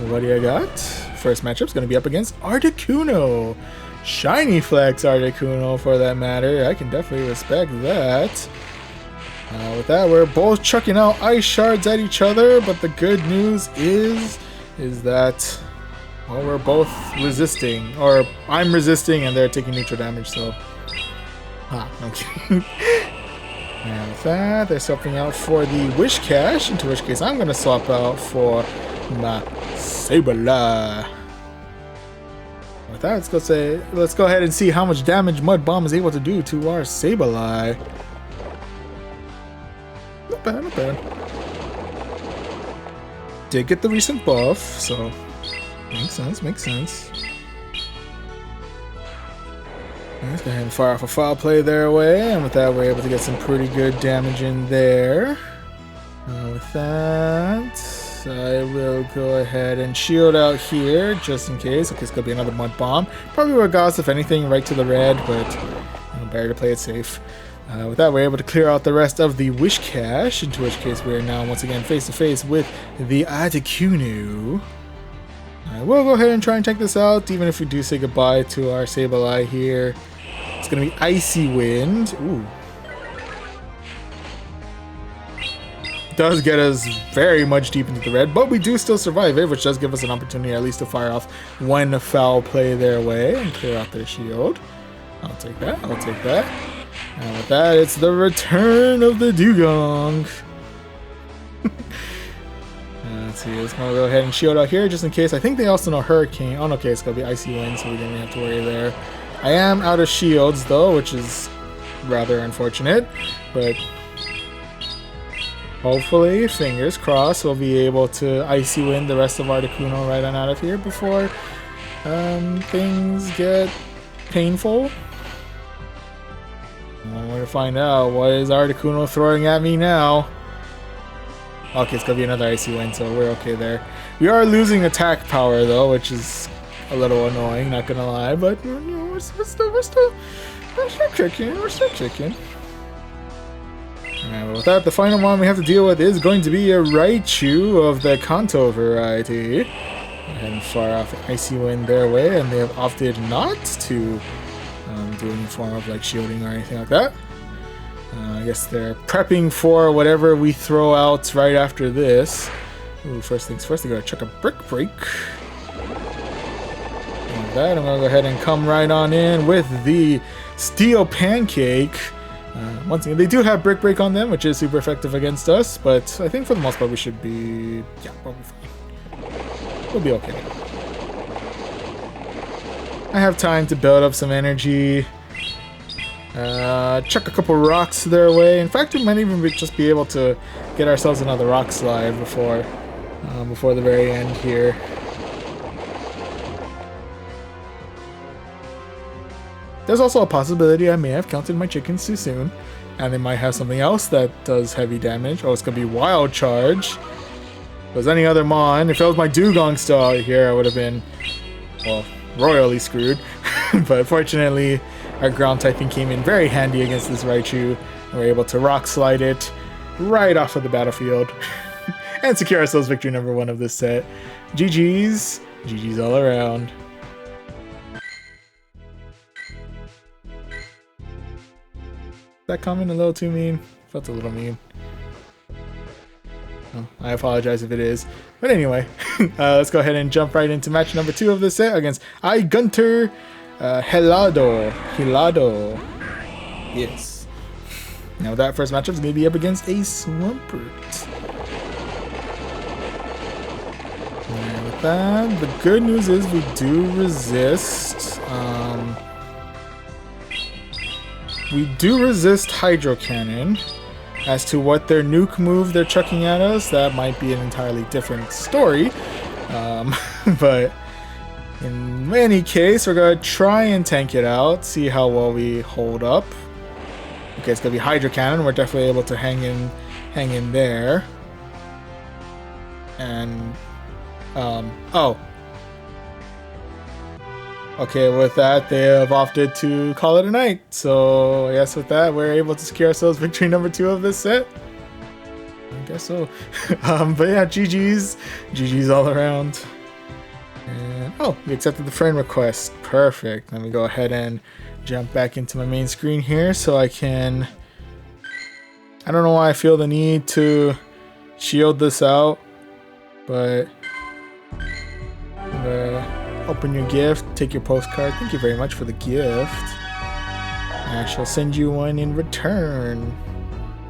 what do you got? First matchup is going to be up against Articuno. Shiny Flex Articuno, for that matter. I can definitely respect that. With that, we're both chucking out ice shards at each other, but the good news is that, well, we're both resisting, or I'm resisting and they're taking neutral damage, so... okay. And with that, they're swapping out for the Wish Cash, into which case I'm going to swap out for my Sableye. With that, let's go ahead and see how much damage Mud Bomb is able to do to our Sableye. Not bad, not bad. Did get the recent buff, so makes sense, makes sense. Let's go ahead and fire off a Foul Play their way, and with that we're able to get some pretty good damage in there. With that, I will go ahead and shield out here, just in case. Okay, it's going to be another Mud Bomb. Probably Regas, if anything, right to the red, but better to play it safe. With that, we're able to clear out the rest of the Wish Cache, into which case we are now once again face to face with the Articuno. We'll go ahead and try and check this out, even if we do say goodbye to our Sableye here. It's going to be Icy Wind. Ooh. Does get us very much deep into the red, but we do still survive it, which does give us an opportunity at least to fire off one Foul Play their way and clear out their shield. I'll take that, I'll take that. And with that, it's the return of the Dugong. Let's see, let's go ahead and shield out here just in case. I think they also know Hurricane. Oh, okay, it's going to be Icy Wind, so we didn't have to worry there. I am out of shields, though, which is rather unfortunate. But hopefully, fingers crossed, we'll be able to Icy Wind the rest of Articuno right on out of here before things get painful. I'm going to find out what is Articuno throwing at me now. Okay, it's going to be another Icy Wind, so we're okay there. We are losing attack power, though, which is a little annoying, not going to lie. But, you know, we're still kicking. We're still kicking. Alright, well, with that, the final one we have to deal with is going to be a Raichu of the Kanto variety. Go ahead and fire off Icy Wind their way, and they have opted not to do any form of like shielding or anything like that. I guess they're prepping for whatever we throw out right after this. Ooh, first things first, they gotta chuck a Brick Break. Like that, I'm gonna go ahead and come right on in with the Steel Pancake. Once again, they do have Brick Break on them, which is super effective against us, but I think for the most part we should be, yeah, we'll be fine. We'll be okay. I have time to build up some energy. Chuck a couple rocks their way. In fact, we might even just be able to get ourselves another Rock Slide before the very end here. There's also a possibility I may have counted my chickens too soon, and they might have something else that does heavy damage. Oh, it's gonna be Wild Charge. If it was any other mon, if it was my Dugong still out here, I would have been, well, royally screwed. But fortunately, our ground typing came in very handy against this Raichu, and we're able to Rock Slide it right off of the battlefield and secure ourselves victory number 1 of this set. GG's. GG's all around. that comment a little too mean? Felt a little mean. Oh, I apologize if it is. But anyway, let's go ahead and jump right into match number 2 of this set against Gunter Helado. Yes. Now that first matchup is going to be up against a Swampert. And with that, the good news is we do resist. We do resist Hydro Cannon. As to what their nuke move they're chucking at us, that might be an entirely different story. But in any case, we're going to try and tank it out, see how well we hold up. Okay, it's going to be Hydro Cannon. We're definitely able to hang in there. And, oh. Okay, with that, they have opted to call it a night. So, I guess with that, we're able to secure ourselves victory number 2 of this set. I guess so. But yeah, GG's. GG's all around. And, oh, we accepted the friend request. Perfect. Let me go ahead and jump back into my main screen here so I can... I don't know why I feel the need to shield this out, but... open your gift, take your postcard. Thank you very much for the gift. I shall send you one in return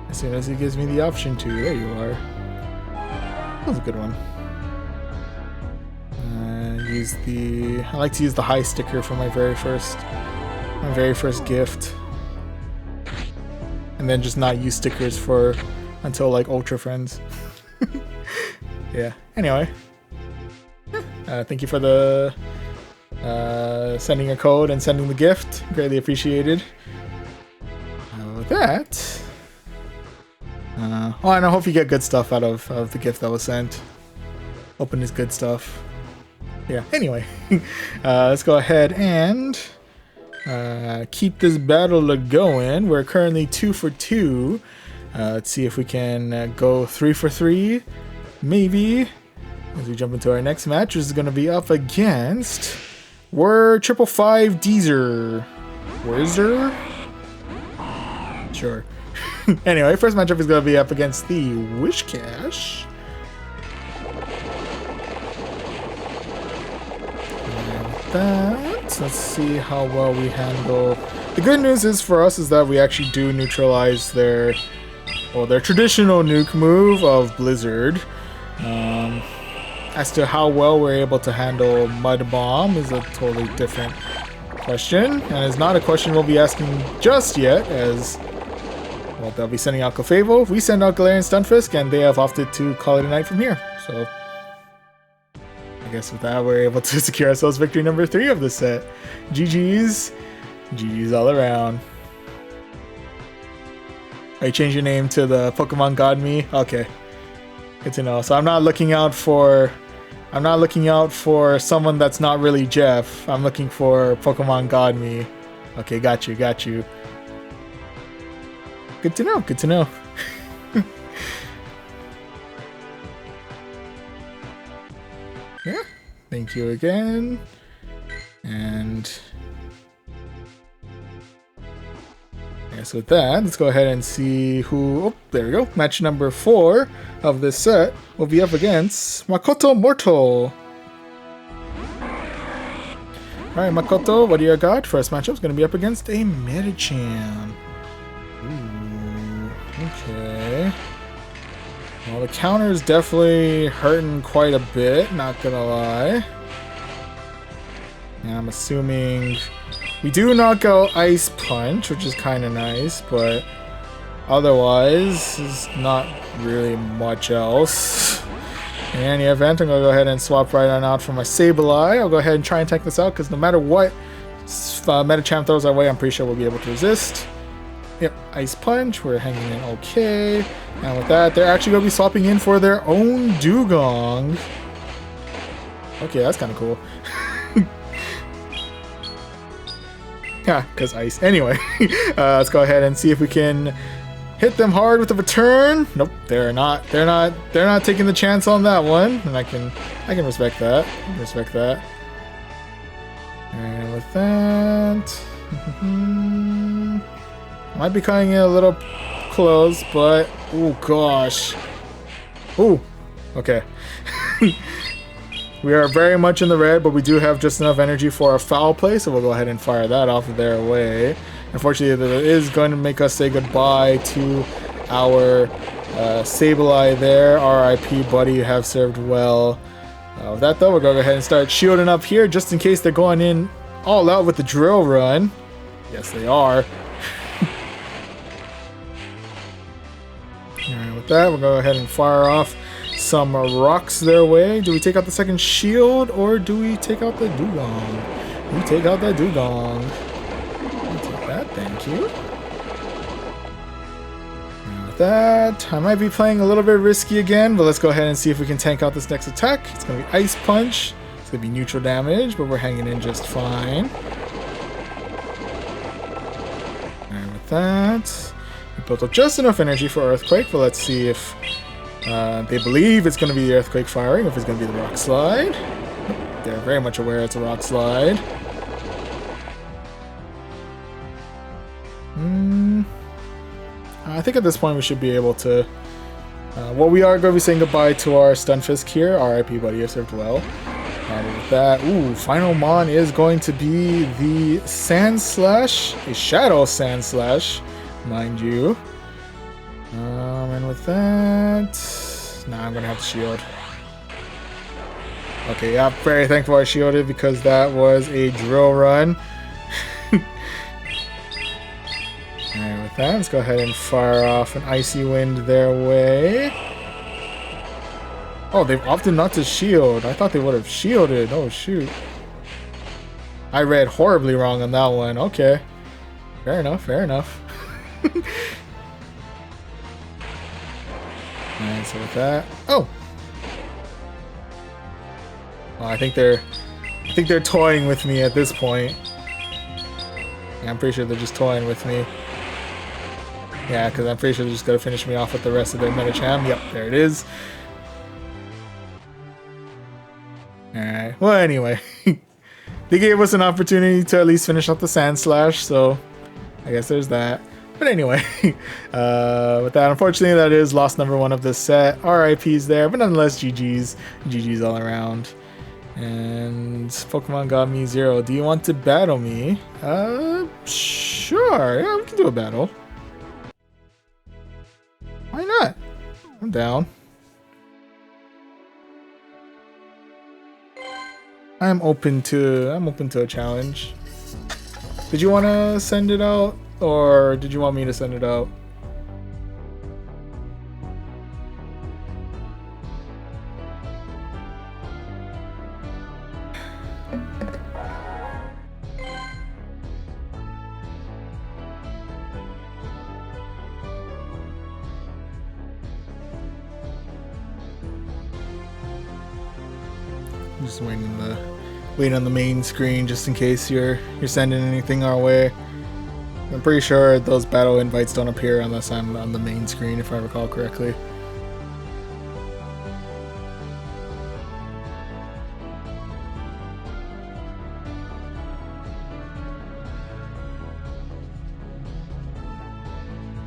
as soon as it gives me the option to. There you are. That was a good one. I like to use the high sticker for my very first gift, and then just not use stickers for until like Ultra Friends. Yeah. Anyway. Thank you for the sending a code and sending the gift. Greatly appreciated. With that, oh, and I hope you get good stuff out of the gift that was sent. Open is good stuff. Yeah. Anyway, let's go ahead and keep this battle going. We're currently 2 for 2. Let's see if we can go 3 for 3, maybe. As we jump into our next match, which is going to be up against We're 555 Deezer. Wizzer? Sure. Anyway, first matchup is going to be up against the Wishcash. Let's see how well we handle. The good news is for us is that we actually do neutralize their traditional nuke move of Blizzard. As to how well we're able to handle Mud Bomb is a totally different question, and it's not a question we'll be asking just yet, as well, they'll be sending out Clefable. We send out Galarian Stunfisk, and they have opted to call it a night from here. So I guess with that, we're able to secure ourselves victory number 3 of this set. GG's. GG's all around. Oh, you changed your name to the Pokemon God Me? Okay. Good to know. So I'm not looking out for someone that's not really Jeff. I'm looking for Pokemon God Me. Okay, got you. Good to know. Good to know. Yeah. Thank you again. And yes, with that, let's go ahead and see who. Oh, there we go. Match number 4 of this set will be up against Makoto Mortal. Alright, Makoto, what do you got? First matchup is going to be up against a Medicham. Ooh, okay. Well, the counter is definitely hurting quite a bit, not gonna lie. And I'm assuming we do knock out Ice Punch, which is kind of nice, but otherwise, there's not really much else. In any event, I'm going to go ahead and swap right on out for my Sableye. I'll go ahead and try and tank this out, because no matter what Medicham throws our way, I'm pretty sure we'll be able to resist. Yep, Ice Punch, we're hanging in okay. And with that, they're actually going to be swapping in for their own Dugong. Okay, that's kind of cool. Yeah, because ice. Anyway, let's go ahead and see if we can hit them hard with the return. Nope, they're not taking the chance on that one, and I can respect that. And with that, Might be cutting it a little close, but oh gosh. Ooh, okay. We are very much in the red, but we do have just enough energy for a foul play, so we'll go ahead and fire that off of their way. Unfortunately, that is going to make us say goodbye to our Sableye there. RIP, buddy, you have served well. With that though, we'll go ahead and start shielding up here just in case they're going in all out with the drill run. Yes, they are. Alright, with that, we'll go ahead and fire off some rocks their way. Do we take out the second shield or do we take out the dugong? We take out the dugong. I'll take that, thank you. And with that, I might be playing a little bit risky again, but let's go ahead and see if we can tank out this next attack. It's going to be Ice Punch. It's going to be neutral damage, but we're hanging in just fine. And with that, we built up just enough energy for Earthquake, but let's see if they believe it's going to be the Earthquake firing, if it's going to be the Rock Slide. They're very much aware it's a Rock Slide. I think at this point we should be able to... well, we are going to be saying goodbye to our Stunfisk here. RIP, buddy, you served well. And with that, ooh, final mon is going to be the Sand Slash, a Shadow Sand Slash, mind you. And with that, nah, I'm gonna have to shield. Okay, yeah, very thankful I shielded because that was a drill run. Alright, with that, let's go ahead and fire off an Icy Wind their way. Oh, they've opted not to shield. I thought they would have shielded. Oh, shoot. I read horribly wrong on that one. Okay. Fair enough, fair enough. Alright, so with that... Oh! Oh, I think they're toying with me at this point. Yeah, I'm pretty sure they're just toying with me. Yeah, because I'm pretty sure they're just going to finish me off with the rest of their Medicham. Yep, there it is. Alright, well anyway. They gave us an opportunity to at least finish off the Sand Slash, so I guess there's that. But anyway, with that, unfortunately, that is loss number 1 of this set. RIPs there, but nonetheless, GG's. GG's all around. And Pokemon got me 0. Do you want to battle me? Sure. Yeah, we can do a battle. Why not? I'm down. I'm open to a challenge. Did you want to send it out? Or did you want me to send it out? I'm just waiting on the main screen just in case you're sending anything our way. I'm pretty sure those battle invites don't appear unless I'm on the main screen, if I recall correctly.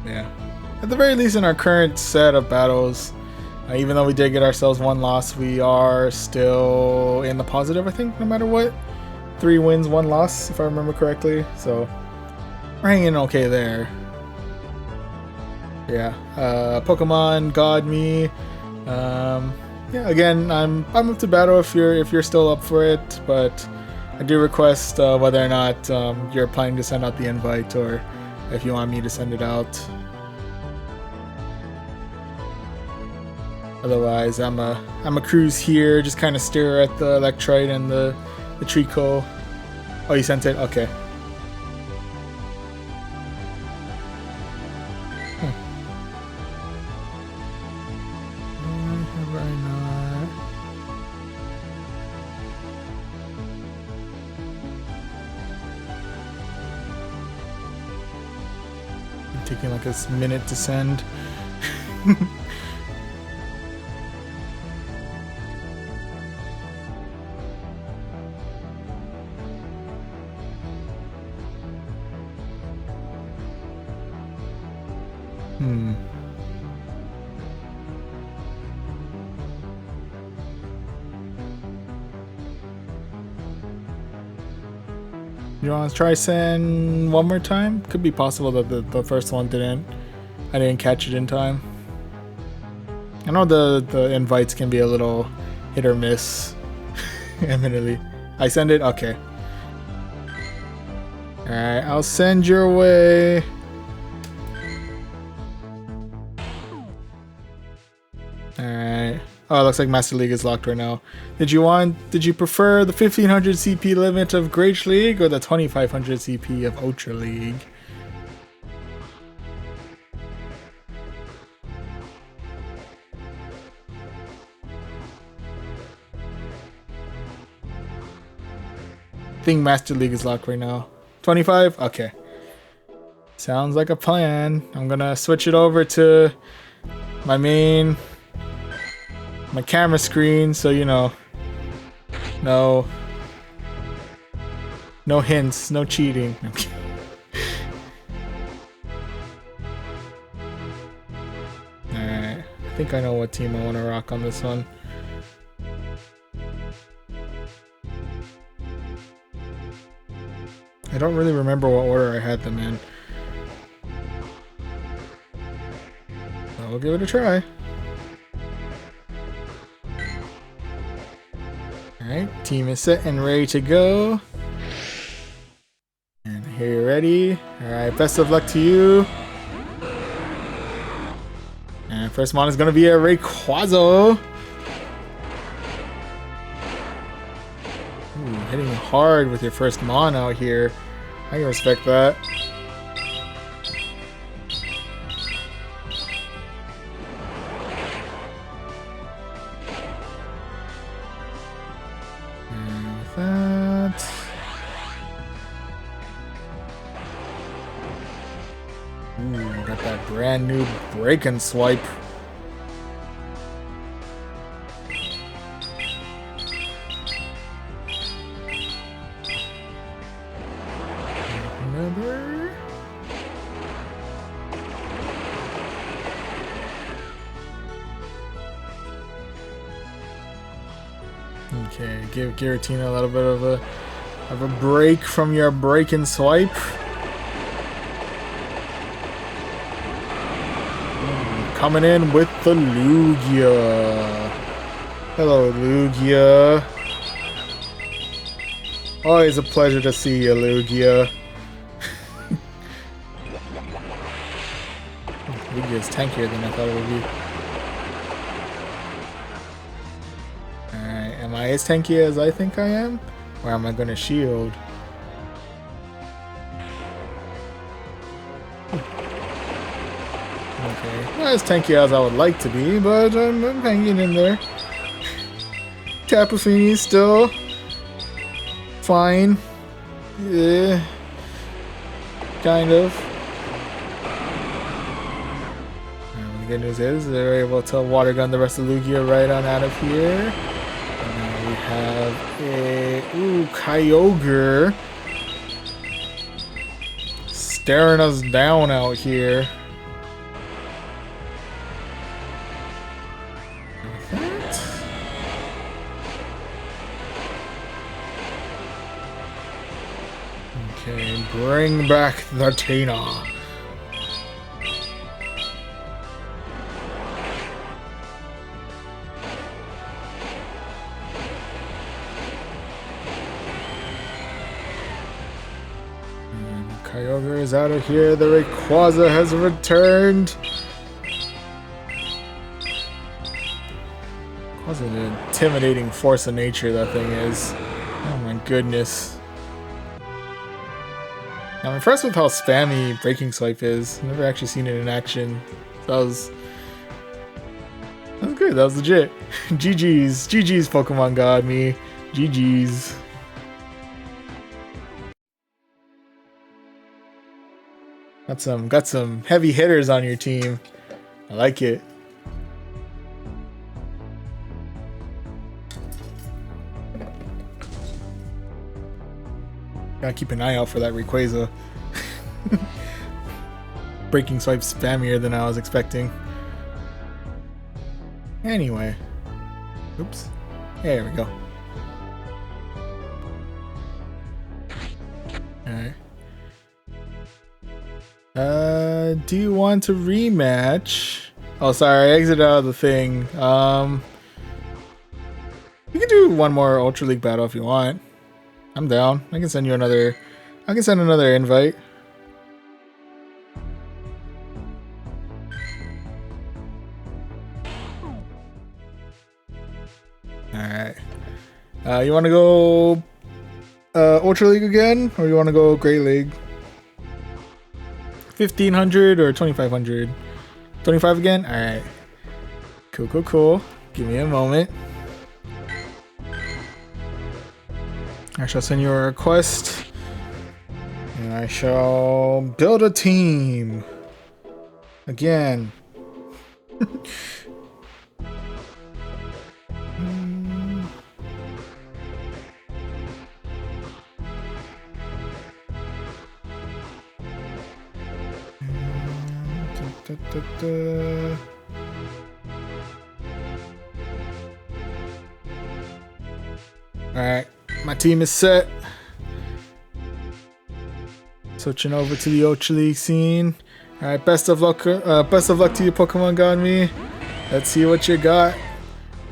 Yeah. At the very least, in our current set of battles, even though we did get ourselves 1 loss, we are still in the positive, I think, no matter what. 3 wins, 1 loss, if I remember correctly. So we're hanging okay there. Yeah, Pokemon God me. Yeah, again, I'm up to battle if you're still up for it, but I do request whether or not you're planning to send out the invite or if you want me to send it out. Otherwise, I'm a cruise here, just kind of stare at the Electrite and the Trico. Oh, you sent it? Okay. Have I not? I'm taking like a minute to send. Hmm. You want to try send one more time? Could be possible that the first one didn't. I didn't catch it in time. I know the invites can be a little hit or miss. Eminently. I send it? Okay. Alright, I'll send your way. Alright. Oh, it looks like Master League is locked right now. Did you prefer the 1500 CP limit of Great League or the 2500 CP of Ultra League? I think Master League is locked right now. 25? Okay. Sounds like a plan. I'm gonna switch it over to my camera screen, so you know, no hints, no cheating. Alright, I think I know what team I want to rock on this one. I don't really remember what order I had them in. So we'll give it a try. Alright, team is set and ready to go. And here you're ready. Alright, best of luck to you. And first mon is going to be a Rayquaza. Ooh, hitting hard with your first mon out here. I can respect that. And with that... Ooh, got that brand new break and swipe. Another. Okay, give Giratina a little bit of a break from your break and swipe. Coming in with the Lugia. Hello, Lugia. Always a pleasure to see you, Lugia. Lugia is tankier than I thought it would be. Alright, am I as tanky as I think I am? Or am I gonna shield? Okay, not as tanky as I would like to be, but I'm hanging in there. Tapu Fini still fine. Yeah, kind of. And the good news is they're able to water gun the rest of Lugia right on out of here. And now we have a Kyogre staring us down out here. Okay, bring back the Tina. And Kyogre is out of here. The Rayquaza has returned. What an intimidating force of nature that thing is. Oh my goodness. I'm impressed with how spammy Breaking Swipe is. I've never actually seen it in action. That was good. That was legit. GG's. GG's, Pokemon God, me. GG's. Got some heavy hitters on your team. I like it. Gotta keep an eye out for that Rayquaza. breaking swipe spammier than I was expecting. Anyway. Oops. There we go. Alright. Do you want to rematch? Oh, sorry, I exited out of the thing. You can do one more Ultra League battle if you want. I'm down. I can send you another. I can send another invite. Alright. You want to go Ultra League again? Or you want to go Great League? 1500 or 2500? 25 again? Alright. Cool, cool, cool. Give me a moment. I shall send you a request. And I shall build a team. Again. Alright, my team is set. Switching over to the Ultra League scene. Alright, best of luck to you, Pokemon God Me. Let's see what you got.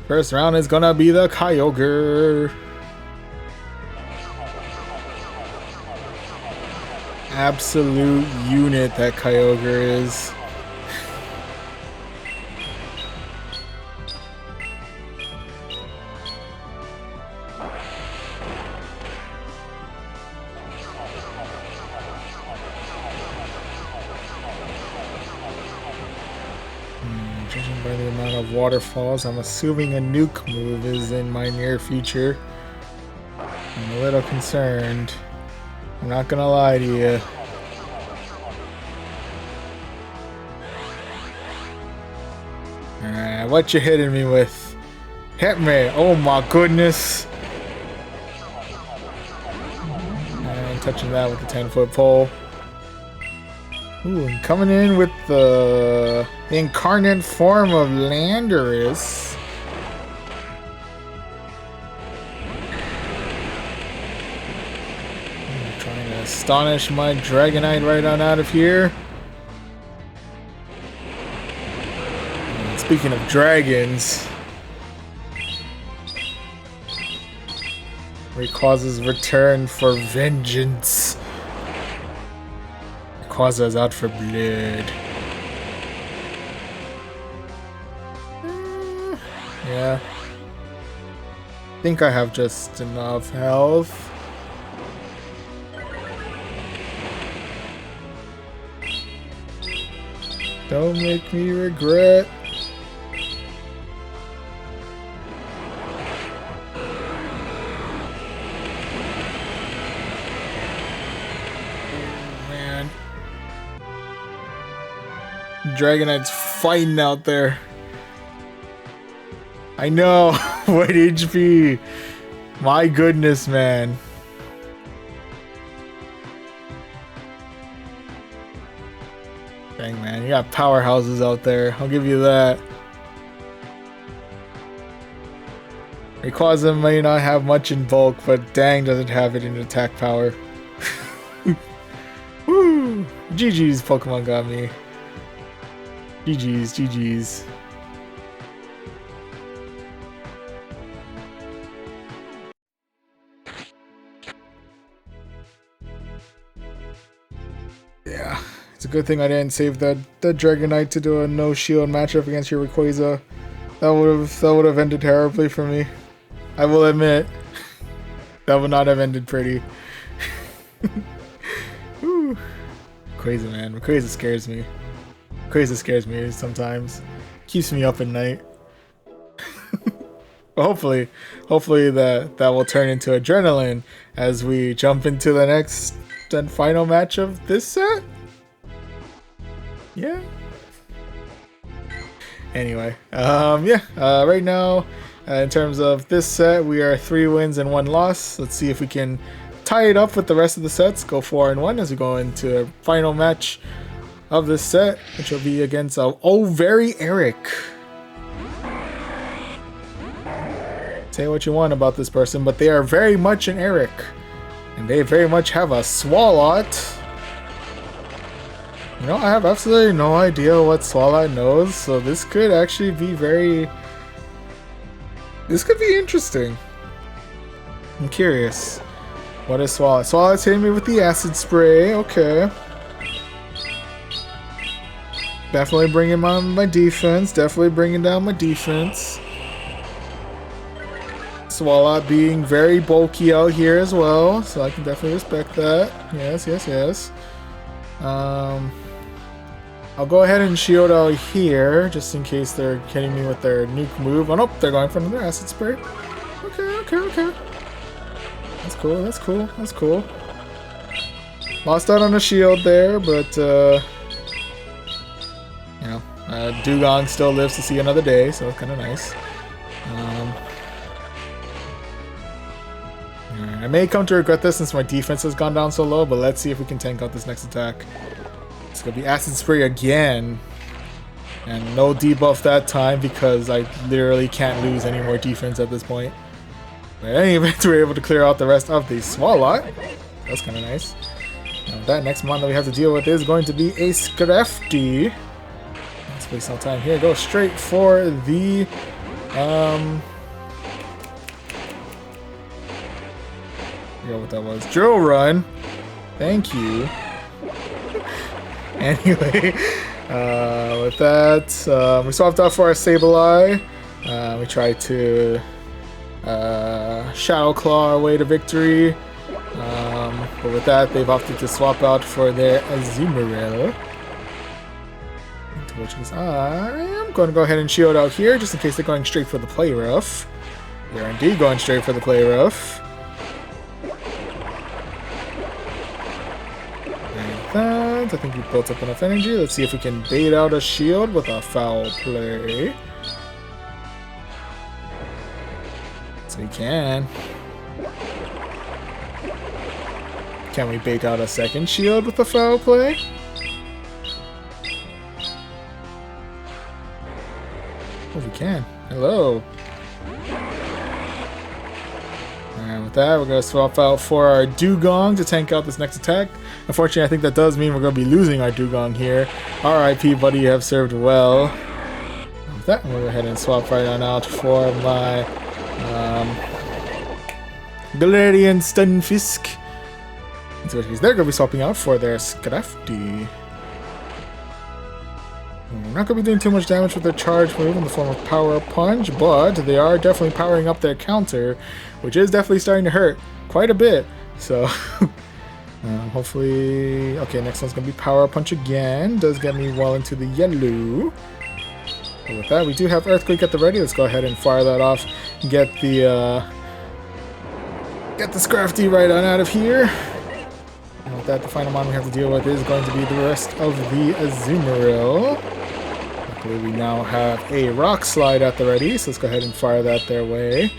First round is gonna be the Kyogre. Absolute unit that Kyogre is. Judging by the amount of waterfalls, I'm assuming a nuke move is in my near future. I'm a little concerned. I'm not gonna lie to you. Alright, what you hitting me with? Hit me! Oh my goodness! And touching that with the 10-foot pole. Ooh, and coming in with the incarnate form of Landorus. Trying to astonish my Dragonite right on out of here. And speaking of dragons, Rayquaza's return for vengeance. Rayquaza's out for blood. Yeah. I think I have just enough health. Don't make me regret. Man. Dragonite's fighting out there. I know. What HP? My goodness, man. Dang, man, you got powerhouses out there. I'll give you that. Rayquaza may not have much in bulk, but dang, doesn't have it in attack power. Woo! GG's, Pokemon got me. GG's, GG's. Yeah. It's a good thing I didn't save the Dragonite to do a no shield matchup against your Rayquaza. That would have ended terribly for me. I will admit, that would not have ended pretty. Rayquaza, man, Rayquaza scares me. Rayquaza scares me sometimes. Keeps me up at night. Hopefully that will turn into adrenaline as we jump into the next and final match of this set. Yeah. Anyway, right now, in terms of this set, we are 3 wins and 1 loss. Let's see if we can tie it up with the rest of the sets. Go 4-1 as we go into a final match of this set, which will be against very Eric. Say what you want about this person, but they are very much an Eric. And they very much have a Swalot. You know, I have absolutely no idea what Swalot knows, so this could actually be this could be interesting. I'm curious. What is Swalot? Swalot's hitting me with the acid spray, okay. Definitely bringing on my defense, definitely bringing down my defense. Swalot being very bulky out here as well, so I can definitely respect that. Yes, yes, yes. I'll go ahead and shield out here, just in case they're hitting me with their nuke move. Oh, nope, they're going for another acid spray. Okay, okay, okay. That's cool, that's cool, that's cool. Lost out on a shield there, but, you know, Dugong still lives to see another day, so it's kind of nice. I may come to regret this since my defense has gone down so low, but let's see if we can tank out this next attack. It's going to be acid spray again. And no debuff that time because I literally can't lose any more defense at this point. But in any event, we're able to clear out the rest of the Swalot. That's kind of nice. Now that next mon that we have to deal with is going to be a Scrafty. Let's waste no time here. Go straight for the... I forgot what that was. Drill Run. Thank you. Anyway, with that, we swapped out for our Sableye. We tried to Shadow Claw our way to victory. But with that, they've opted to swap out for their Azumarill. Which is I am going to go ahead and shield out here, just in case they're going straight for the Play Rough. They're indeed going straight for the Play Rough. I think we built up enough energy. Let's see if we can bait out a shield with a foul play. So we can. Can we bait out a second shield with a foul play? Oh, we can. Hello. And with that, we're going to swap out for our Dugong to tank out this next attack. Unfortunately, I think that does mean we're going to be losing our Dugong here. RIP, buddy, you have served well. With that, we'll go ahead and swap right on out for my Galarian Stunfisk. So they're going to be swapping out for their Scrafty. We're not going to be doing too much damage with their charge move in the form of Power Punch, but they are definitely powering up their counter, which is definitely starting to hurt quite a bit. So, hopefully... Okay, next one's going to be Power Punch again. Does get me well into the yellow. But with that, we do have Earthquake at the ready. Let's go ahead and fire that off. Get the Scrafty right on out of here. And with that, the final mon we have to deal with is going to be the rest of the Azumarill. Luckily, we now have a Rock Slide at the ready, so let's go ahead and fire that their way.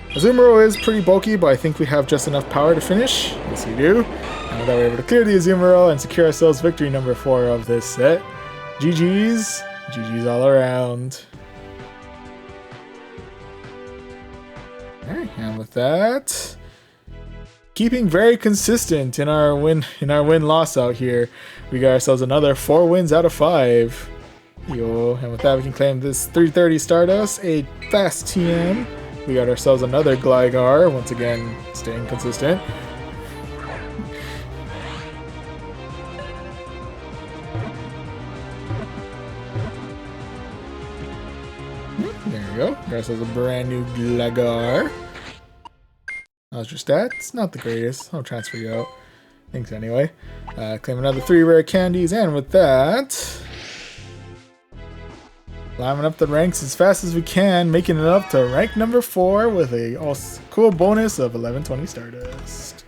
Azumarill is pretty bulky, but I think we have just enough power to finish. Yes, we do. Now that we're able to clear the Azumarill and secure ourselves victory number 4 of this set. GG's. GG's all around. Alright, and with that... Keeping very consistent in our win-loss out here. We got ourselves another 4 wins out of 5. Yo, and with that we can claim this 330 Stardust, a fast TM. We got ourselves another Gligar, once again staying consistent. There we go. Got ourselves a brand new Gligar. How's your stats? Not the greatest. I'll transfer you out. Thanks anyway. Claim another 3 rare candies, and with that, climbing up the ranks as fast as we can, making it up to rank number 4 with a cool bonus of 1120 Stardust.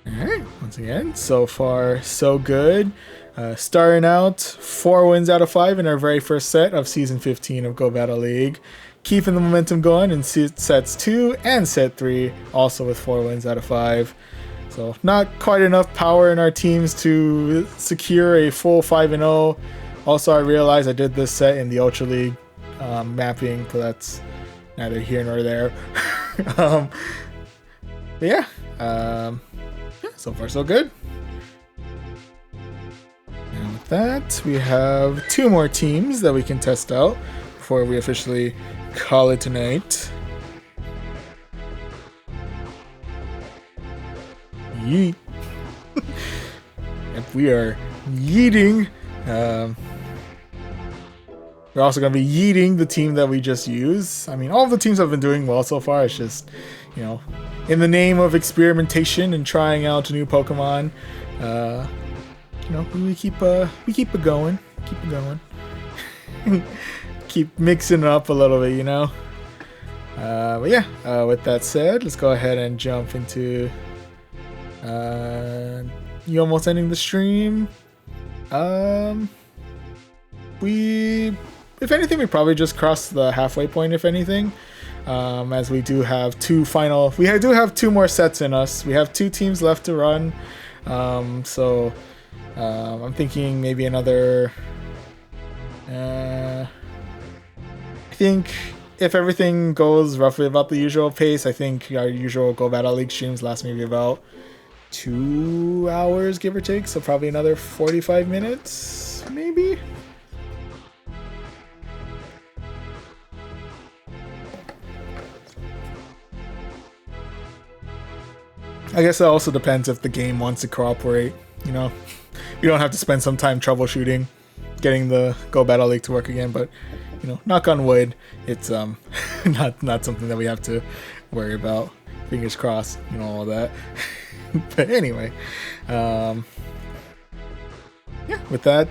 Alright, once again, so far so good. Starting out, 4 wins out of 5 in our very first set of Season 15 of Go Battle League. keeping the momentum going in sets 2 and set 3, also with 4 wins out of 5. So not quite enough power in our teams to secure a full 5-0. Also, I realized I did this set in the Ultra League mapping, but that's neither here nor there. But yeah, so far so good. And with that, we have 2 more teams that we can test out before we officially call it tonight. Yeet. If we are yeeting, we're also going to be yeeting the team that we just used. I mean, all of the teams have been doing well so far. It's just, you know, in the name of experimentation and trying out new Pokemon, you know, we keep it going, keep mixing it up a little bit, you know. But yeah, with that said, let's go ahead and jump into you almost ending the stream. If anything, we probably just crossed the halfway point, if anything. As we do have do have 2 more sets in us. We have 2 teams left to run. So I'm thinking maybe another, I think if everything goes roughly about the usual pace, I think our usual Go Battle League streams last maybe about 2 hours, give or take. So probably another 45 minutes, maybe. I guess it also depends if the game wants to cooperate, you know. You don't have to spend some time troubleshooting, getting the Go Battle League to work again, but, you know, knock on wood, it's not something that we have to worry about. Fingers crossed, you know, all that. But anyway, yeah, with that,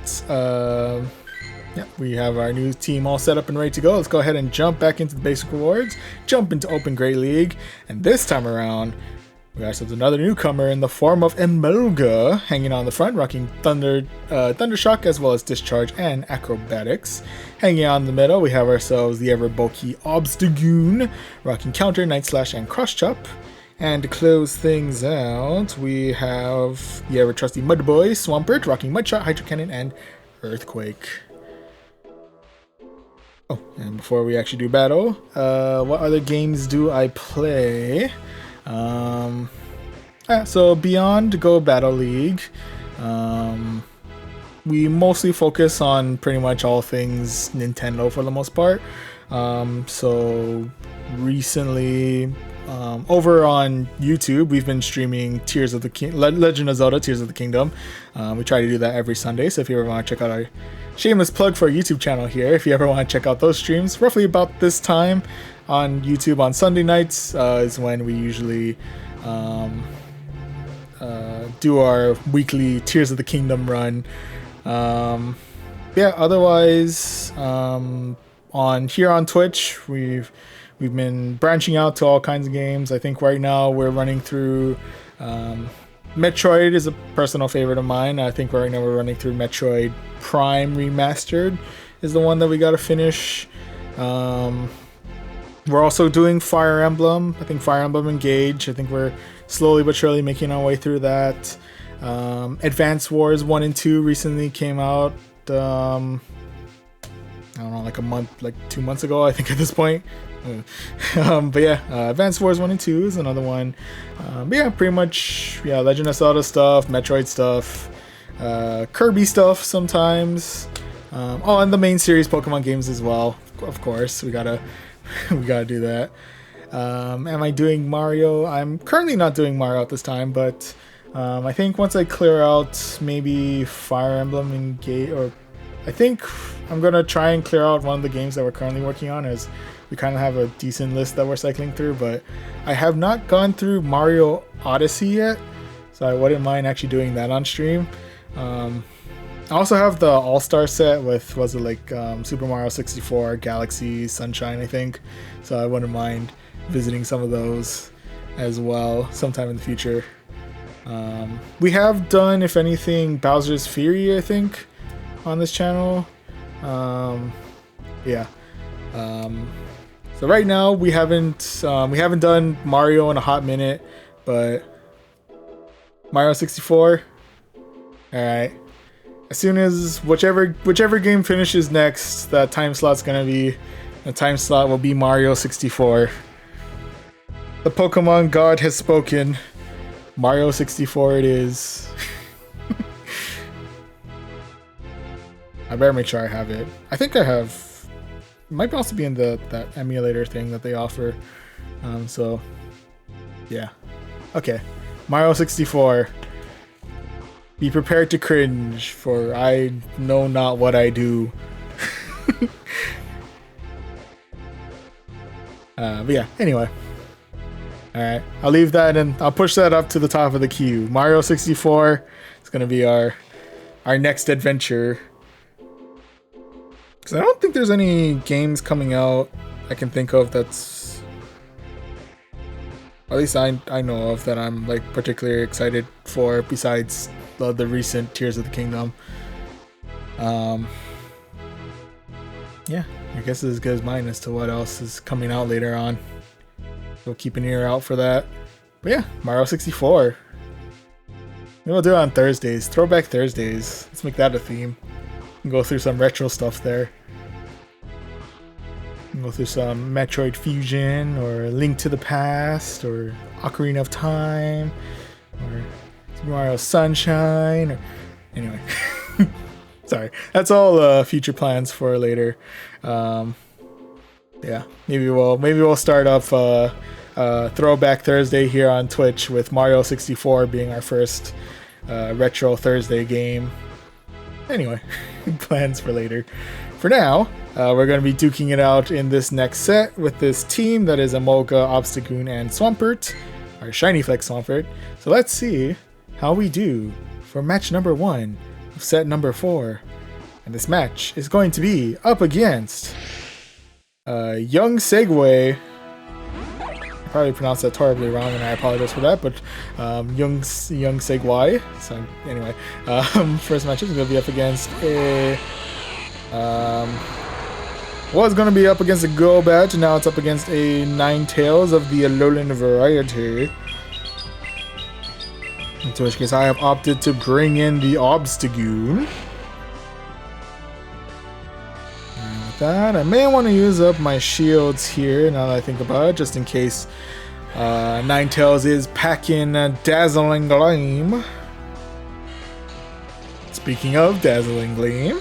yeah, we have our new team all set up and ready to go. Let's go ahead and jump back into the basic rewards, jump into Open Great League, and this time around, we got ourselves another newcomer in the form of Emolga, hanging on the front, rocking Thundershock as well as Discharge and Acrobatics. Hanging on in the middle, we have ourselves the ever bulky Obstagoon, rocking Counter, Night Slash, and Cross Chop. And to close things out, we have the ever trusty Mudboy, Swampert, rocking Mudshot, Hydro Cannon, and Earthquake. Oh, and before we actually do battle, what other games do I play? So beyond Go Battle League, we mostly focus on pretty much all things Nintendo for the most part. So recently, over on YouTube, we've been streaming Legend of Zelda Tears of the Kingdom. We try to do that every Sunday, so if you ever want to check out our shameless plug for our YouTube channel here, if you ever want to check out those streams, roughly about this time on YouTube on Sunday nights is when we usually do our weekly Tears of the Kingdom run. Yeah, otherwise, on Twitch, we've been branching out to all kinds of games. I think right now we're running through Metroid is a personal favorite of mine. I think right now we're running through Metroid Prime Remastered is the one that we got to finish. We're also doing Fire Emblem. I think Fire Emblem Engage. I think we're slowly but surely making our way through that. Advance Wars 1 and 2 recently came out. I don't know, like 2 months ago, I think at this point. But yeah, Advance Wars 1 and 2 is another one. But yeah, pretty much, yeah, Legend of Zelda stuff, Metroid stuff, Kirby stuff sometimes. Oh, and the main series Pokemon games as well. Of course, we gotta do that. Am I doing Mario? I'm currently not doing Mario at this time, but I think once I clear out maybe Fire Emblem Engage, or I think I'm gonna try and clear out one of the games that we're currently working on, as we kind of have a decent list that we're cycling through, but I have not gone through Mario Odyssey yet, so I wouldn't mind actually doing that on stream. I also have the All-Star set with, Super Mario 64, Galaxy, Sunshine, I think. So I wouldn't mind visiting some of those as well sometime in the future. We have done, if anything, Bowser's Fury, I think, on this channel. Yeah. So right now we haven't done Mario in a hot minute, but Mario 64. All right. As soon as whichever game finishes next, that time slot's gonna be, the time slot will be Mario 64. The Pokemon God has spoken. Mario 64 it is. I better make sure I have it. I think I have. It might also be in that emulator thing that they offer. So, yeah. Okay. Mario 64. Be prepared to cringe, for I know not what I do. But yeah, anyway. Alright, I'll leave that and I'll push that up to the top of the queue. Mario 64 is going to be our next adventure. Because I don't think there's any games coming out I can think of that's... At least I know of that I'm like particularly excited for, besides the recent Tears of the Kingdom. Yeah, I guess it's as good as mine as to what else is coming out later on. So keep an ear out for that. But yeah, Mario 64. Maybe we'll do it on Thursdays. Throwback Thursdays. Let's make that a theme. And go through some retro stuff there. And go through some Metroid Fusion, or Link to the Past, or Ocarina of Time, or Super Mario Sunshine, or... Anyway. Sorry. That's all future plans for later. Yeah, maybe we'll start off Throwback Thursday here on Twitch with Mario 64 being our first retro Thursday game. Anyway, plans for later. For now, we're going to be duking it out in this next set with this team that is Emolga, Obstagoon, and Swampert, our Shiny Flex Swampert. So let's see how we do for match number 1 of set number 4. And this match is going to be up against Young Segway. I probably pronounced that horribly wrong, and I apologize for that. But Young Segway. So anyway, first match is going to be up against a was going to be up against a Golbat, and now it's up against a Ninetales of the Alolan variety. In which case, I have opted to bring in the Obstagoon. That I may want to use up my shields here now that I think about it, just in case Ninetales is packing Dazzling Gleam. Speaking of Dazzling Gleam,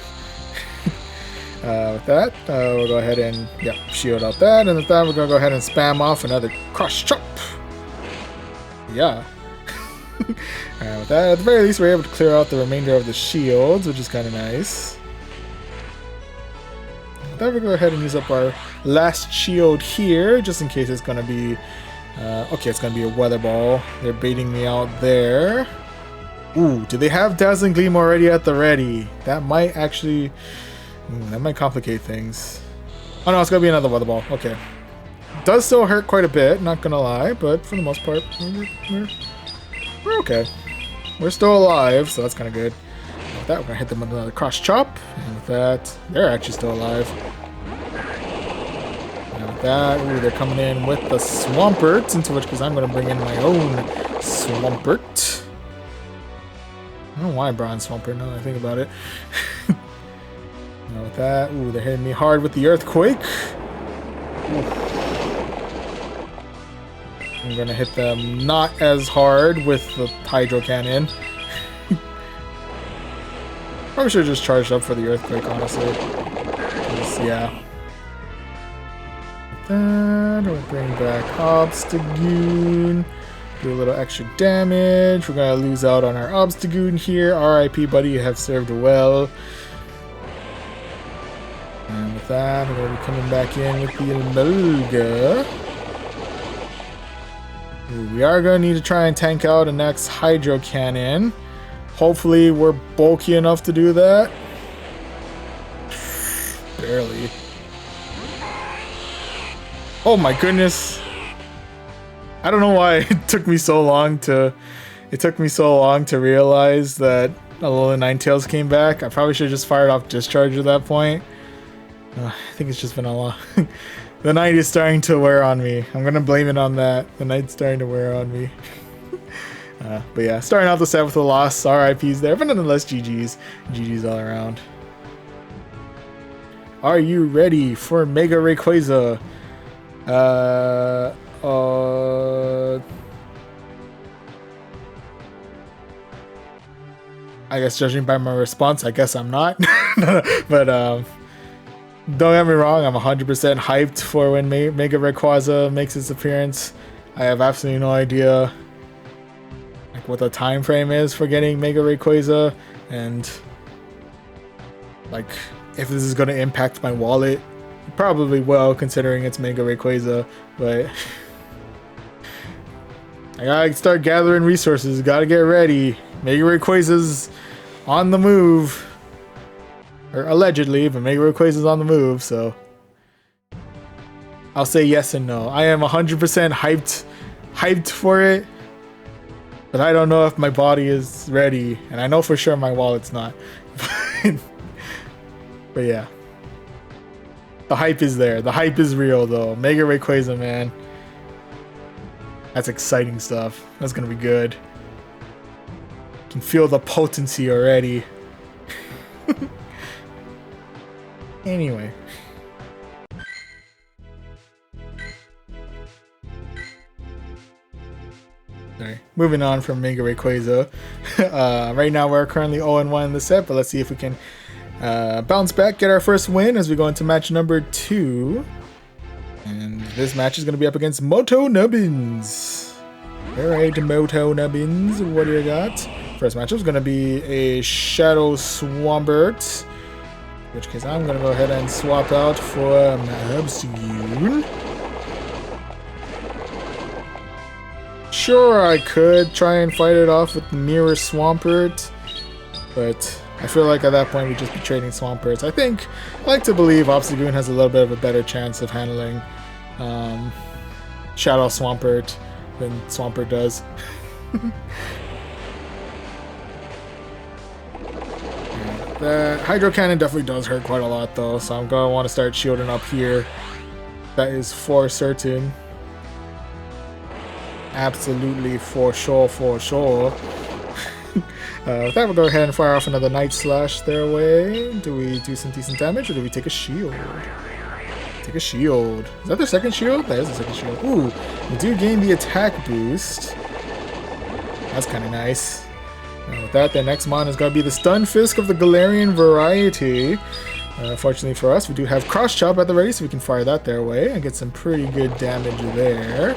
with that, we'll go ahead and shield out that, and with that, we're gonna go ahead and spam off another Cross Chop. Yeah. Alright, with that, at the very least, we're able to clear out the remainder of the shields, which is kind of nice. We'll go ahead and use up our last shield here, just in case it's going to be... okay, it's going to be a Weather Ball. They're baiting me out there. Ooh, do they have Dazzling Gleam already at the ready? That might actually... that might complicate things. Oh no, it's going to be another Weather Ball. Okay. Does still hurt quite a bit, not going to lie, but for the most part, we're okay. We're still alive, so that's kind of good. With that, we're going to hit them with another Cross Chop. And with that, they're actually still alive. And with that, ooh, they're coming in with the Swampert, into which case I'm going to bring in my own Swampert. I don't know why I brought in Swampert now that I think about it. Now with that, ooh, they're hitting me hard with the Earthquake. Ooh. I'm going to hit them not as hard with the Hydro Cannon. Probably should have just charged up for the Earthquake, honestly. Yeah. Then we'll bring back Obstagoon. Do a little extra damage. We're going to lose out on our Obstagoon here. RIP, buddy, you have served well. And with that, we're going to be coming back in with the Emolga. We are going to need to try and tank out a next Hydro Cannon. Hopefully we're bulky enough to do that. Barely. Oh my goodness. I don't know why it took me so long to realize that Alolan Ninetales came back. I probably should have just fired off Discharge at that point. I think it's just been a The night is starting to wear on me. I'm gonna blame it on that. The night's starting to wear on me. But yeah, starting out the set with a loss. RIPs there, but nonetheless, GG's. GG's all around. Are you ready for Mega Rayquaza? I guess judging by my response, I guess I'm not. But don't get me wrong, I'm 100% hyped for when Mega Rayquaza makes its appearance. I have absolutely no idea like what the time frame is for getting Mega Rayquaza, and like if this is going to impact my wallet. Probably will, considering it's Mega Rayquaza, but I gotta start gathering resources, gotta get ready. Mega Rayquaza's on the move. Or allegedly, but Mega Rayquaza's on the move, so I'll say yes and no. I am 100% hyped for it, but I don't know if my body is ready, and I know for sure my wallet's not. But yeah. The hype is there. The hype is real, though. Mega Rayquaza, man. That's exciting stuff. That's gonna be good. Can feel the potency already. Anyway. Sorry. Moving on from Mega Rayquaza. Right now we're currently 0-1 in the set, but let's see if we can bounce back, get our first win as we go into match number 2. And this match is going to be up against Moto Nubbins. Alright, Moto Nubbins, what do you got? First matchup is going to be a Shadow Swampert, in which case I'm going to go ahead and swap out for Mabsune. Sure, I could try and fight it off with Mirror Swampert, but I feel like at that point we'd just be trading Swamperts. I like to believe Obstagoon has a little bit of a better chance of handling Shadow Swampert than Swampert does. The Hydro Cannon definitely does hurt quite a lot though, so I'm going to want to start shielding up here. That is for certain. Absolutely for sure, for sure. With that, we'll go ahead and fire off another Night Slash their way. Do we do some decent damage, or do we take a shield? Take a shield. Is that their second shield? That is the second shield. Ooh, we do gain the attack boost. That's kind of nice. With that, their next mon is going to be the Stun Fisk of the Galarian variety. Fortunately for us, we do have Cross Chop at the ready, so we can fire that their way and get some pretty good damage there.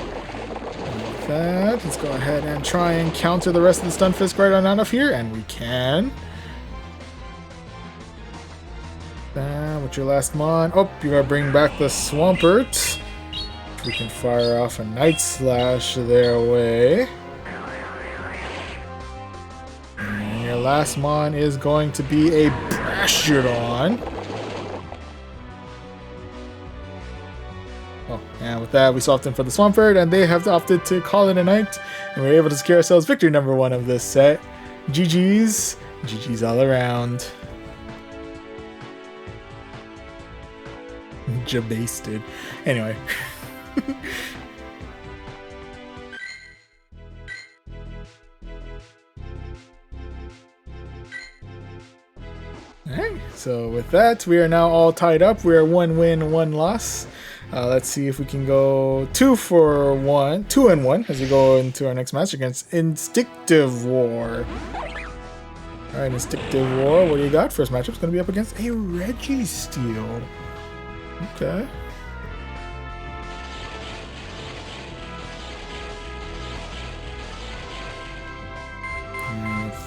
That. Let's go ahead and try and counter the rest of the Stun Fisk right on out of here, and we can. What's your last mon? Oh, you gotta bring back the Swampert. We can fire off a Night Slash their way. And your last mon is going to be a Brashidon. Oh, and with that, we swapped in for the Swampert, and they have opted to call it a night, and we're able to secure ourselves victory number 1 of this set. GG's. GG's all around. Jabasted. Anyway. Alright, so with that, we are now all tied up. We are 1 win, 1 loss. Let's see if we can go 2-1 as we go into our next match against Instinctive War. Alright, Instinctive War, what do you got? First matchup's going to be up against a Registeel. Okay.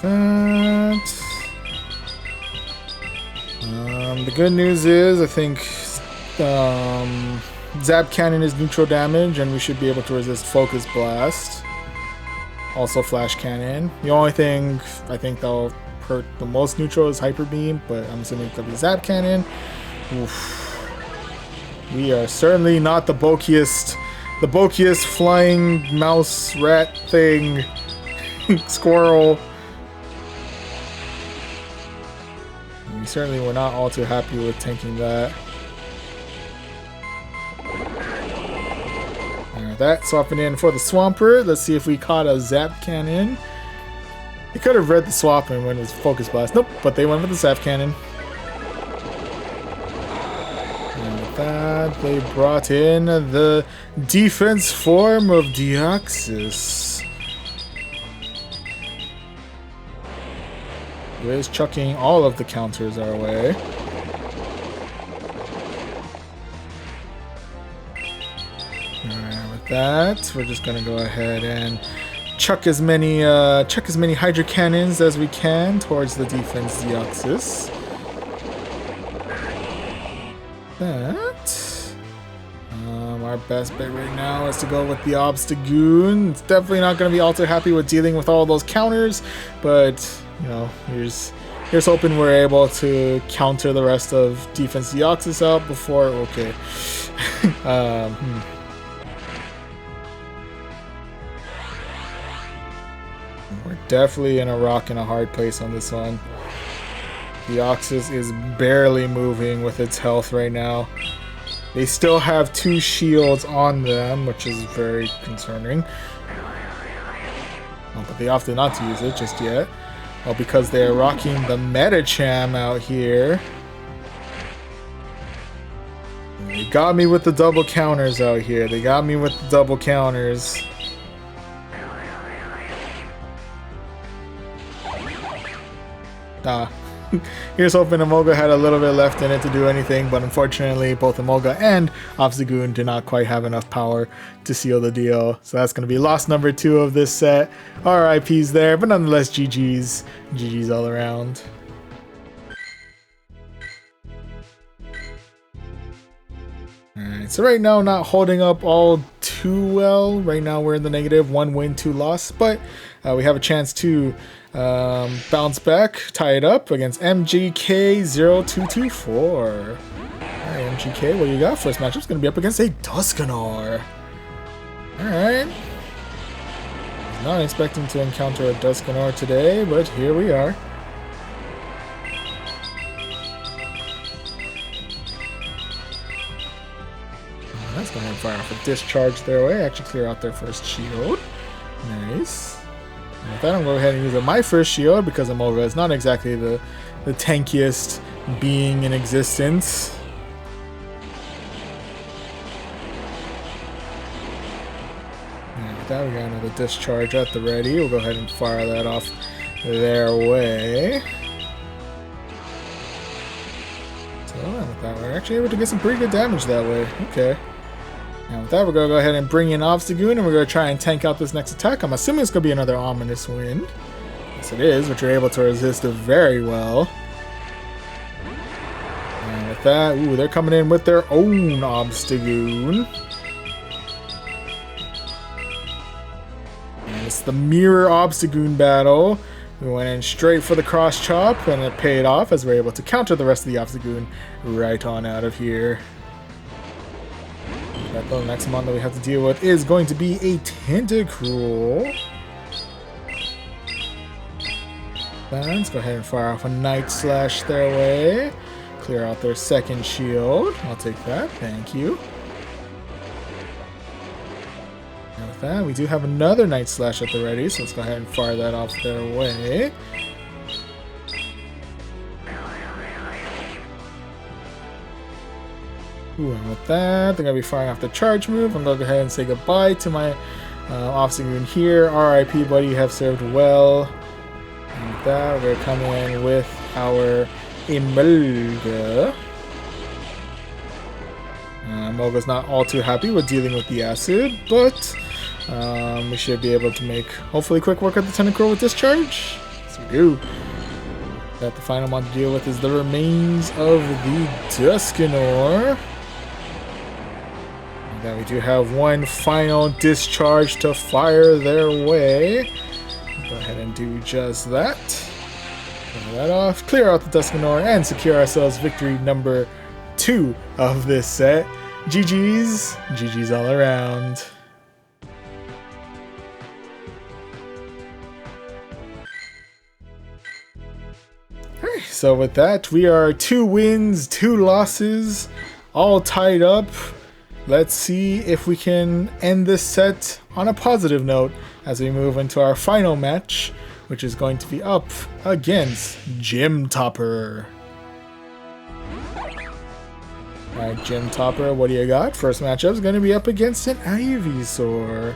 That. The good news is, I think Zap Cannon is neutral damage, and we should be able to resist Focus Blast. Also Flash Cannon. The only thing I think that'll hurt the most neutral is Hyper Beam, but I'm assuming it could be Zap Cannon. Oof. We are certainly not the bulkiest flying mouse rat thing. Squirrel. We certainly were not all too happy with tanking that. That, swapping in for the Swampert. Let's see if we caught a Zap Cannon. He could have read the swap and when it was Focus Blast. Nope, but they went with the Zap Cannon. And with that, they brought in the defense form of Deoxys. Who is chucking all of the counters our way. Alright, with that, we're just gonna go ahead and chuck as many Hydra Cannons as we can towards the defense Deoxys. Our best bet right now is to go with the Obstagoon. It's definitely not going to be all too happy with dealing with all those counters, but you know, here's hoping we're able to counter the rest of defense Deoxys out before. Okay. We're definitely in a rock and a hard place on this one. Deoxys is barely moving with its health right now. They still have 2 shields on them, which is very concerning. Oh, but they opted not to use it just yet. Well, because they're rocking the Metacham out here. They got me with the double counters out here. They got me with the double counters. Here's hoping Emolga had a little bit left in it to do anything, but unfortunately both Emolga and Obstagoon did not quite have enough power to seal the deal. So that's going to be loss number 2 of this set. RIPs there, but nonetheless GG's. GG's all around. Alright, so right now not holding up all too well. Right now we're in the negative, 1 win, 2 loss, but we have a chance to bounce back, tie it up against MGK0224. Alright, MGK, what do you got? First matchup's going to be up against a Dunsparce. Alright. Not expecting to encounter a Dunsparce today, but here we are. Let's go ahead and fire off a discharge their way. Actually clear out their first shield. Nice. And with that, I'm going to go ahead and use my first shield because Emolga is not exactly the tankiest being in existence. And with that, we got another discharge at the ready. We'll go ahead and fire that off their way. So, with that, we're actually able to get some pretty good damage that way. Okay. And with that, we're going to go ahead and bring in Obstagoon, and we're going to try and tank out this next attack. I'm assuming it's going to be another Ominous Wind. Yes, it is, which you're able to resist very well. And with that, ooh, they're coming in with their own Obstagoon. And it's the Mirror Obstagoon battle. We went in straight for the cross chop, and it paid off as we're able to counter the rest of the Obstagoon right on out of here. The next one that we have to deal with is going to be a Tentacruel. Let's go ahead and fire off a Night Slash their way. Clear out their second shield. I'll take that. Thank you. And with that, we do have another Night Slash at the ready, so let's go ahead and fire that off their way. Ooh, and with that, they're going to be firing off the charge move. I'm going to go ahead and say goodbye to my Obstagoon here. RIP, buddy, you have served well. And with that, we're coming in with our Emolga. Emolga's not all too happy with dealing with the acid, but we should be able to make, hopefully, quick work of the Tentacruel with discharge. Yes, we do. That the final one to deal with is the remains of the Dunsparce. Then we do have one final discharge to fire their way. Go ahead and do just that. Clear that off, clear out the Dunsparce, and secure ourselves victory number 2 of this set. GG's. GG's all around. Alright, so with that, we are 2 wins, 2 losses, all tied up. let's see if we can end this set on a positive note as we move into our final match, which is going to be up against Gym Topper. Alright, Gym Topper, what do you got? First matchup is going to be up against an Ivysaur.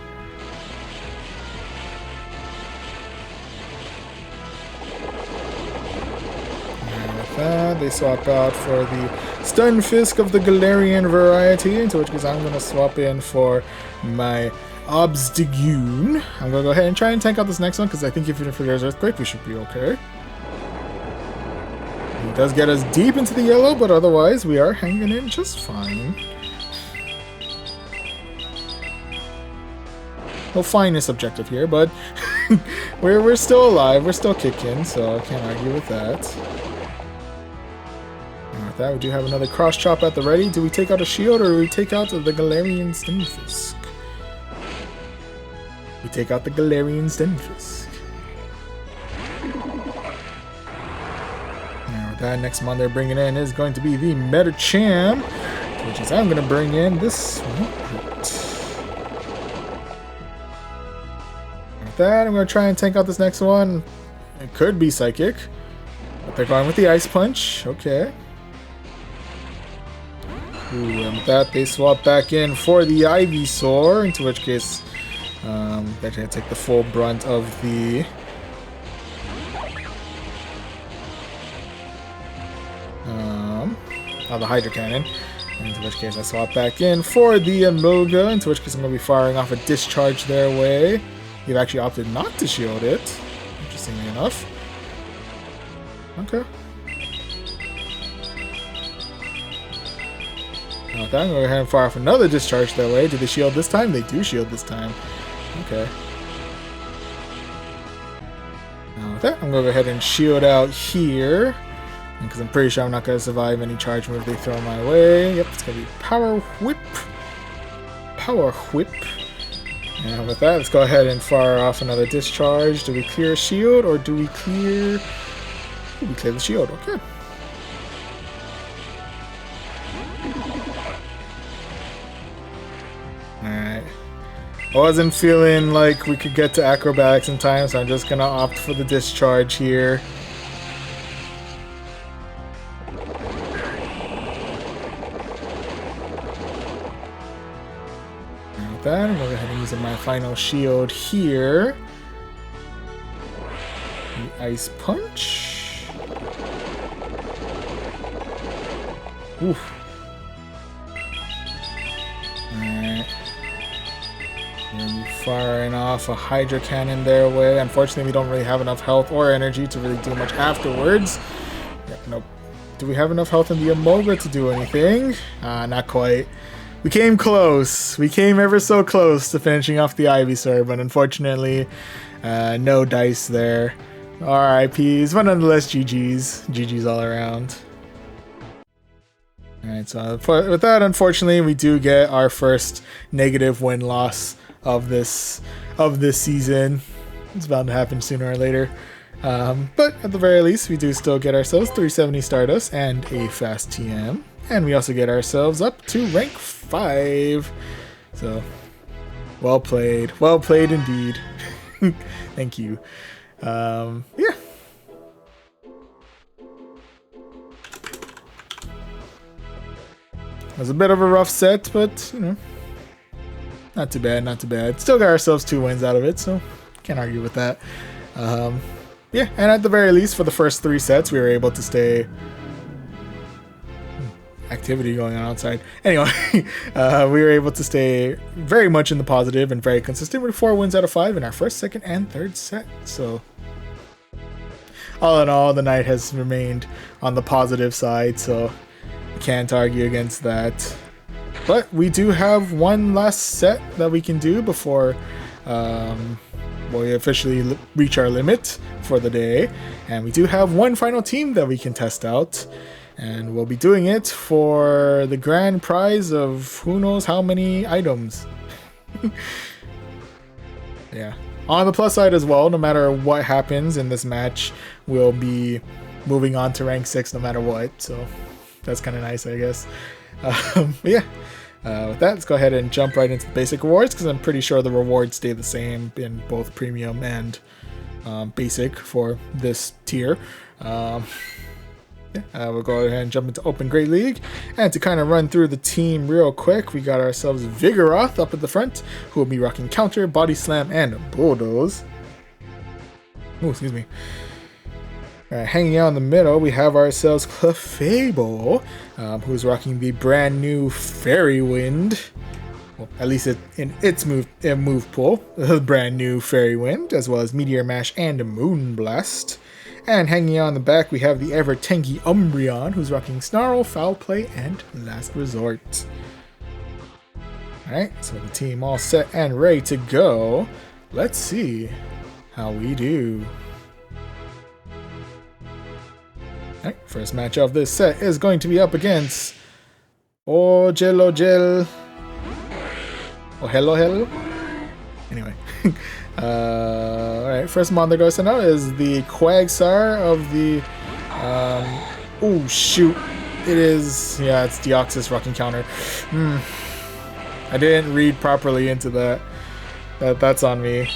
And with that, they swap out for the Stunfisk of the Galarian variety, into which case I'm going to swap in for my Obstagoon. I'm going to go ahead and try and tank out this next one, because I think if there's Earthquake, we should be okay. It does get us deep into the yellow, but otherwise we are hanging in just fine. Well, fine is subjective here, but we're still alive, we're still kicking, so I can't argue with that. And with that, we do have another cross chop at the ready. Do we take out a shield or do we take out the Galarian Stunfisk? We take out the Galarian Stunfisk. That next one they're bringing in is going to be the Medicham, which is I'm going to bring in this one. With that, I'm going to try and tank out this next one. It could be Psychic, but they're going with the Ice Punch. Okay. Ooh, and with that, they swap back in for the Ivysaur, into which case they're going to take the full brunt of the the Hydro Cannon, into which case I swap back in for the Emolga, into which case I'm going to be firing off a Discharge their way. You've actually opted not to shield it, interestingly enough. Okay. Now with that, I'm going to go ahead and fire off another Discharge their way. Do they shield this time? They do shield this time. Okay. Now with that, I'm going to go ahead and shield out here, because I'm pretty sure I'm not going to survive any charge move they throw my way. Yep, it's going to be Power Whip. Power Whip. And with that, let's go ahead and fire off another Discharge. Do we clear a shield or do we clear... Ooh, we clear the shield, okay. Alright. I wasn't feeling like we could get to Acrobatics in time, so I'm just going to opt for the Discharge here. That. I'm going to go ahead and use my final shield here. The Ice Punch. Oof. Alright. Going to be firing off a Hydro Cannon their way. Unfortunately, we don't really have enough health or energy to really do much afterwards. Yeah, nope. Do we have enough health in the Emolga to do anything? Not quite. We came close. We came ever so close to finishing off the Ivysaur, but unfortunately, no dice there. RIPs, but nonetheless, GG's. GG's all around. Alright, so with that, unfortunately, we do get our first negative win-loss of this season. It's bound to happen sooner or later. But at the very least, we do still get ourselves 370 Stardust and a fast TM. And we also get ourselves up to rank 5. So, well played. Well played indeed. Thank you. Yeah. It was a bit of a rough set, but, you know, not too bad, not too bad. Still got ourselves 2 wins out of it, so can't argue with that. Yeah, and at the very least, for the first 3 sets, we were able to stay... activity going on outside. Anyway, we were able to stay very much in the positive and very consistent with 4 wins out of 5 in our first, second, and third set. So, all in all, the night has remained on the positive side, so can't argue against that. But we do have one last set that we can do before we officially reach our limit for the day. And we do have one final team that we can test out. And we'll be doing it for the grand prize of who knows how many items. Yeah. On the plus side as well, no matter what happens in this match, we'll be moving on to rank 6 no matter what. So that's kind of nice, I guess. But yeah. With that, let's go ahead and jump right into the basic rewards, because I'm pretty sure the rewards stay the same in both premium and basic for this tier. We'll go ahead and jump into Open Great League. And to kind of run through the team real quick, we got ourselves Vigoroth up at the front, who will be rocking Counter, Body Slam, and Bulldoze. Oh, excuse me. Hanging out in the middle, we have ourselves Clefable, who's rocking the brand new Fairy Wind. Well, at least in its move pool, the brand new Fairy Wind, as well as Meteor Mash and Moon Blast. And hanging out in the back, we have the ever tanky Umbreon, who's rocking Snarl, Foul Play, and Last Resort. Alright, so the team all set and ready to go. Let's see how we do. Alright, first match of this set is going to be up against Ogel. Oh, hello. Anyway. Alright, first mon that goes to know is the Quagsire of the oh shoot. It is, yeah, it's Deoxys rocking Counter. I didn't read properly into that. That's on me.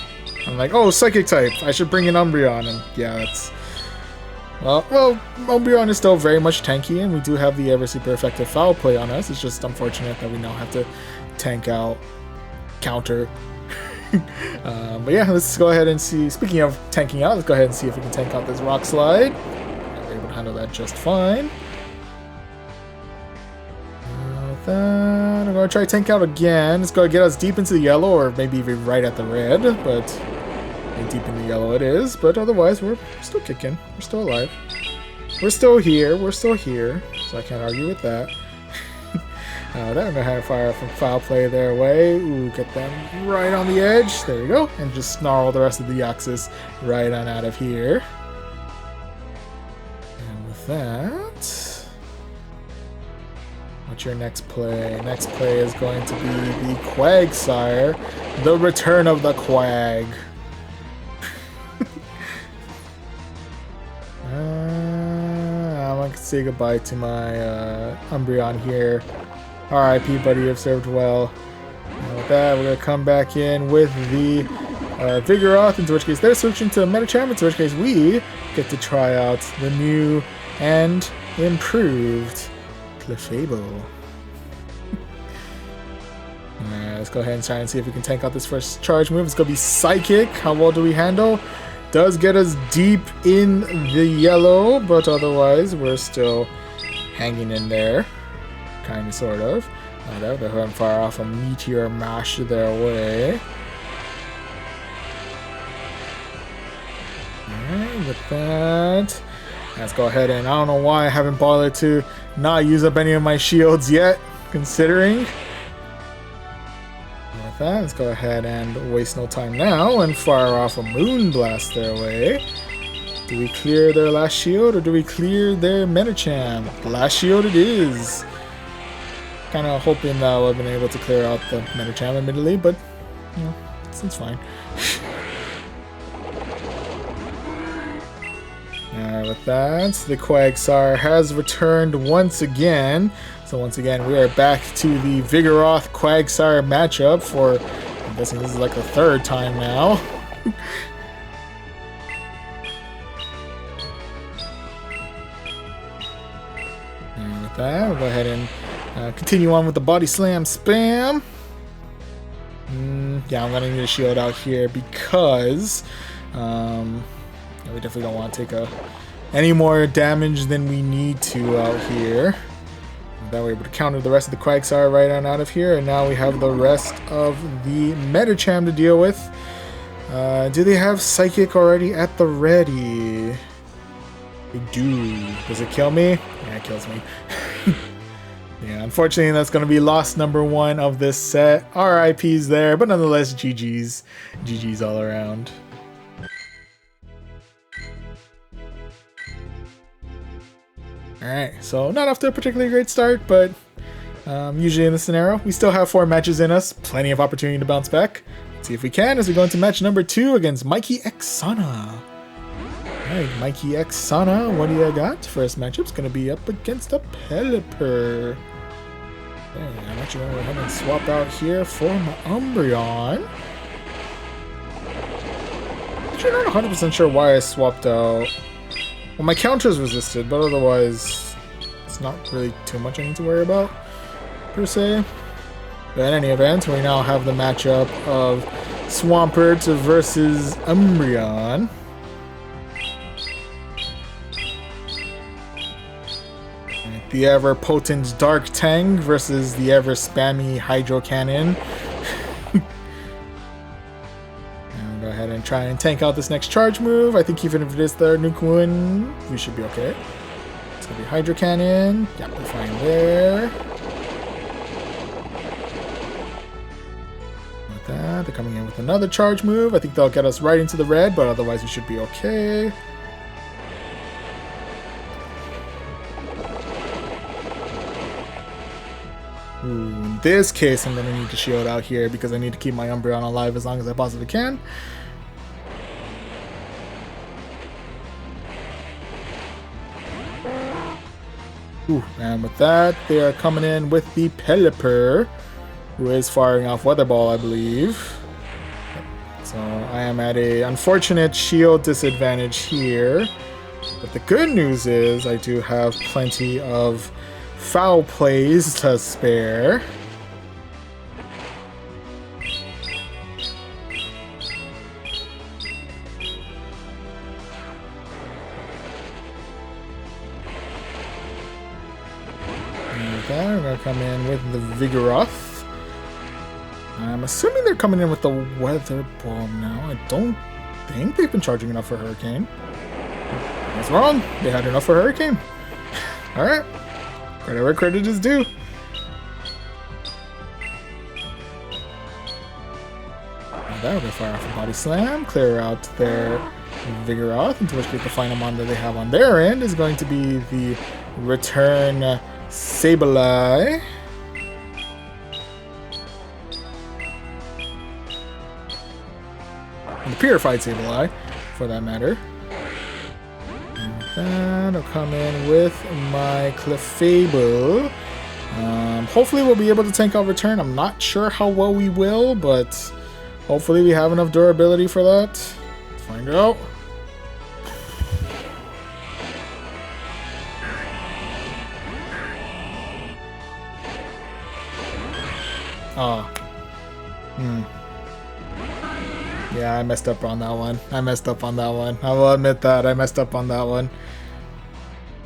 I'm like, oh, Psychic type. I should bring in Umbreon, and yeah, that's well, Umbreon is still very much tanky, and we do have the ever super effective Foul Play on us. It's just unfortunate that we now have to tank out Counter. But yeah, let's go ahead and see. Speaking of tanking out, let's go ahead and see if we can tank out this Rock Slide. We're able to handle that just fine. I'm going to try to tank out again. It's going to get us deep into the yellow, or maybe even right at the red, but deep in the yellow it is. But otherwise, we're still kicking. We're still alive. We're still here. So I can't argue with that. That I'm gonna have fire from Foul Play their way. Ooh, get them right on the edge. There you go. And just snarl the rest of the Deoxys right on out of here. And with that, what's your next play? Next play is going to be the Quagsire, the return of the Quag. I'm gonna say goodbye to my Umbreon here. RIP, buddy, you've served well. And with that, we're going to come back in with the Vigoroth, into which case they're switching to Medicham, into which case we get to try out the new and improved Clefable. Alright, let's go ahead and try and see if we can tank out this first charge move. It's going to be Psychic. How well do we handle? Does get us deep in the yellow, but otherwise we're still hanging in there. Kind of, sort of. They're going to fire off a Meteor Mash their way. Alright, with that, let's go ahead and I don't know why I haven't bothered to not use up any of my shields yet, considering. With that, let's go ahead and waste no time now and fire off a Moon Blast their way. Do we clear their last shield, or do we clear their Medicham? Last shield it is. Kind of hoping that I've been able to clear out the Medicham admittedly, but you know, it's fine. With that, the Quagsire has returned once again. So once again, we are back to the Vigoroth Quagsire matchup for, I'm guessing this is like the third time now. And with that, we'll go ahead and continue on with the Body Slam spam. Yeah, I'm gonna need a shield out here because we definitely don't want to take any more damage than we need to out here. That we're able to counter the rest of the Quagsire right on out of here, and now we have the rest of the Medicham to deal with. Do they have Psychic already at the ready? They do. Does it kill me? Yeah, it kills me. Yeah, unfortunately, that's going to be loss number 1 of this set. RIP's there, but nonetheless, GG's. GG's all around. Alright, so not off to a particularly great start, but usually in this scenario, we still have 4 matches in us. Plenty of opportunity to bounce back. Let's see if we can as we go into match number 2 against Mikey X Sana. Alright, Mikey X Sana, what do you got? First matchup's going to be up against a Pelipper. Okay, I'm actually going to go ahead and swap out here for my Umbreon. Actually, I'm not 100% sure why I swapped out. Well, my counter's resisted, but otherwise, it's not really too much I need to worry about, per se. But in any event, we now have the matchup of Swampert versus Umbreon. The ever-potent Dark Tang versus the ever-spammy Hydro Cannon. And go ahead and try and tank out this next charge move. I think even if it is the Nukuin, we should be okay. It's going to be Hydro Cannon. Yeah, we're fine there. With that, they're coming in with another charge move. I think they'll get us right into the red, but otherwise we should be okay. Ooh, in this case, I'm going to need to shield out here because I need to keep my Umbreon alive as long as I possibly can. Ooh, and with that, they are coming in with the Pelipper, who is firing off Weather Ball, I believe. So I am at an unfortunate shield disadvantage here. But the good news is I do have plenty of foul plays to spare. Okay, we're gonna come in with the Vigoroth. I'm assuming they're coming in with the Weather Ball now. I don't think they've been charging enough for Hurricane. I was wrong. They had enough for Hurricane. Alright. Credit where credit is due. Now that will fire off a Body Slam, clear out their Vigoroth, into which case the final mon that they have on their end is going to be the Return Sableye. And the Purified Sableye, for that matter. I'll come in with my Clefable. Hopefully we'll be able to tank out Return. I'm not sure how well we will, but hopefully we have enough durability for that. Let's find out. Yeah, I messed up on that one. I will admit that. I messed up on that one.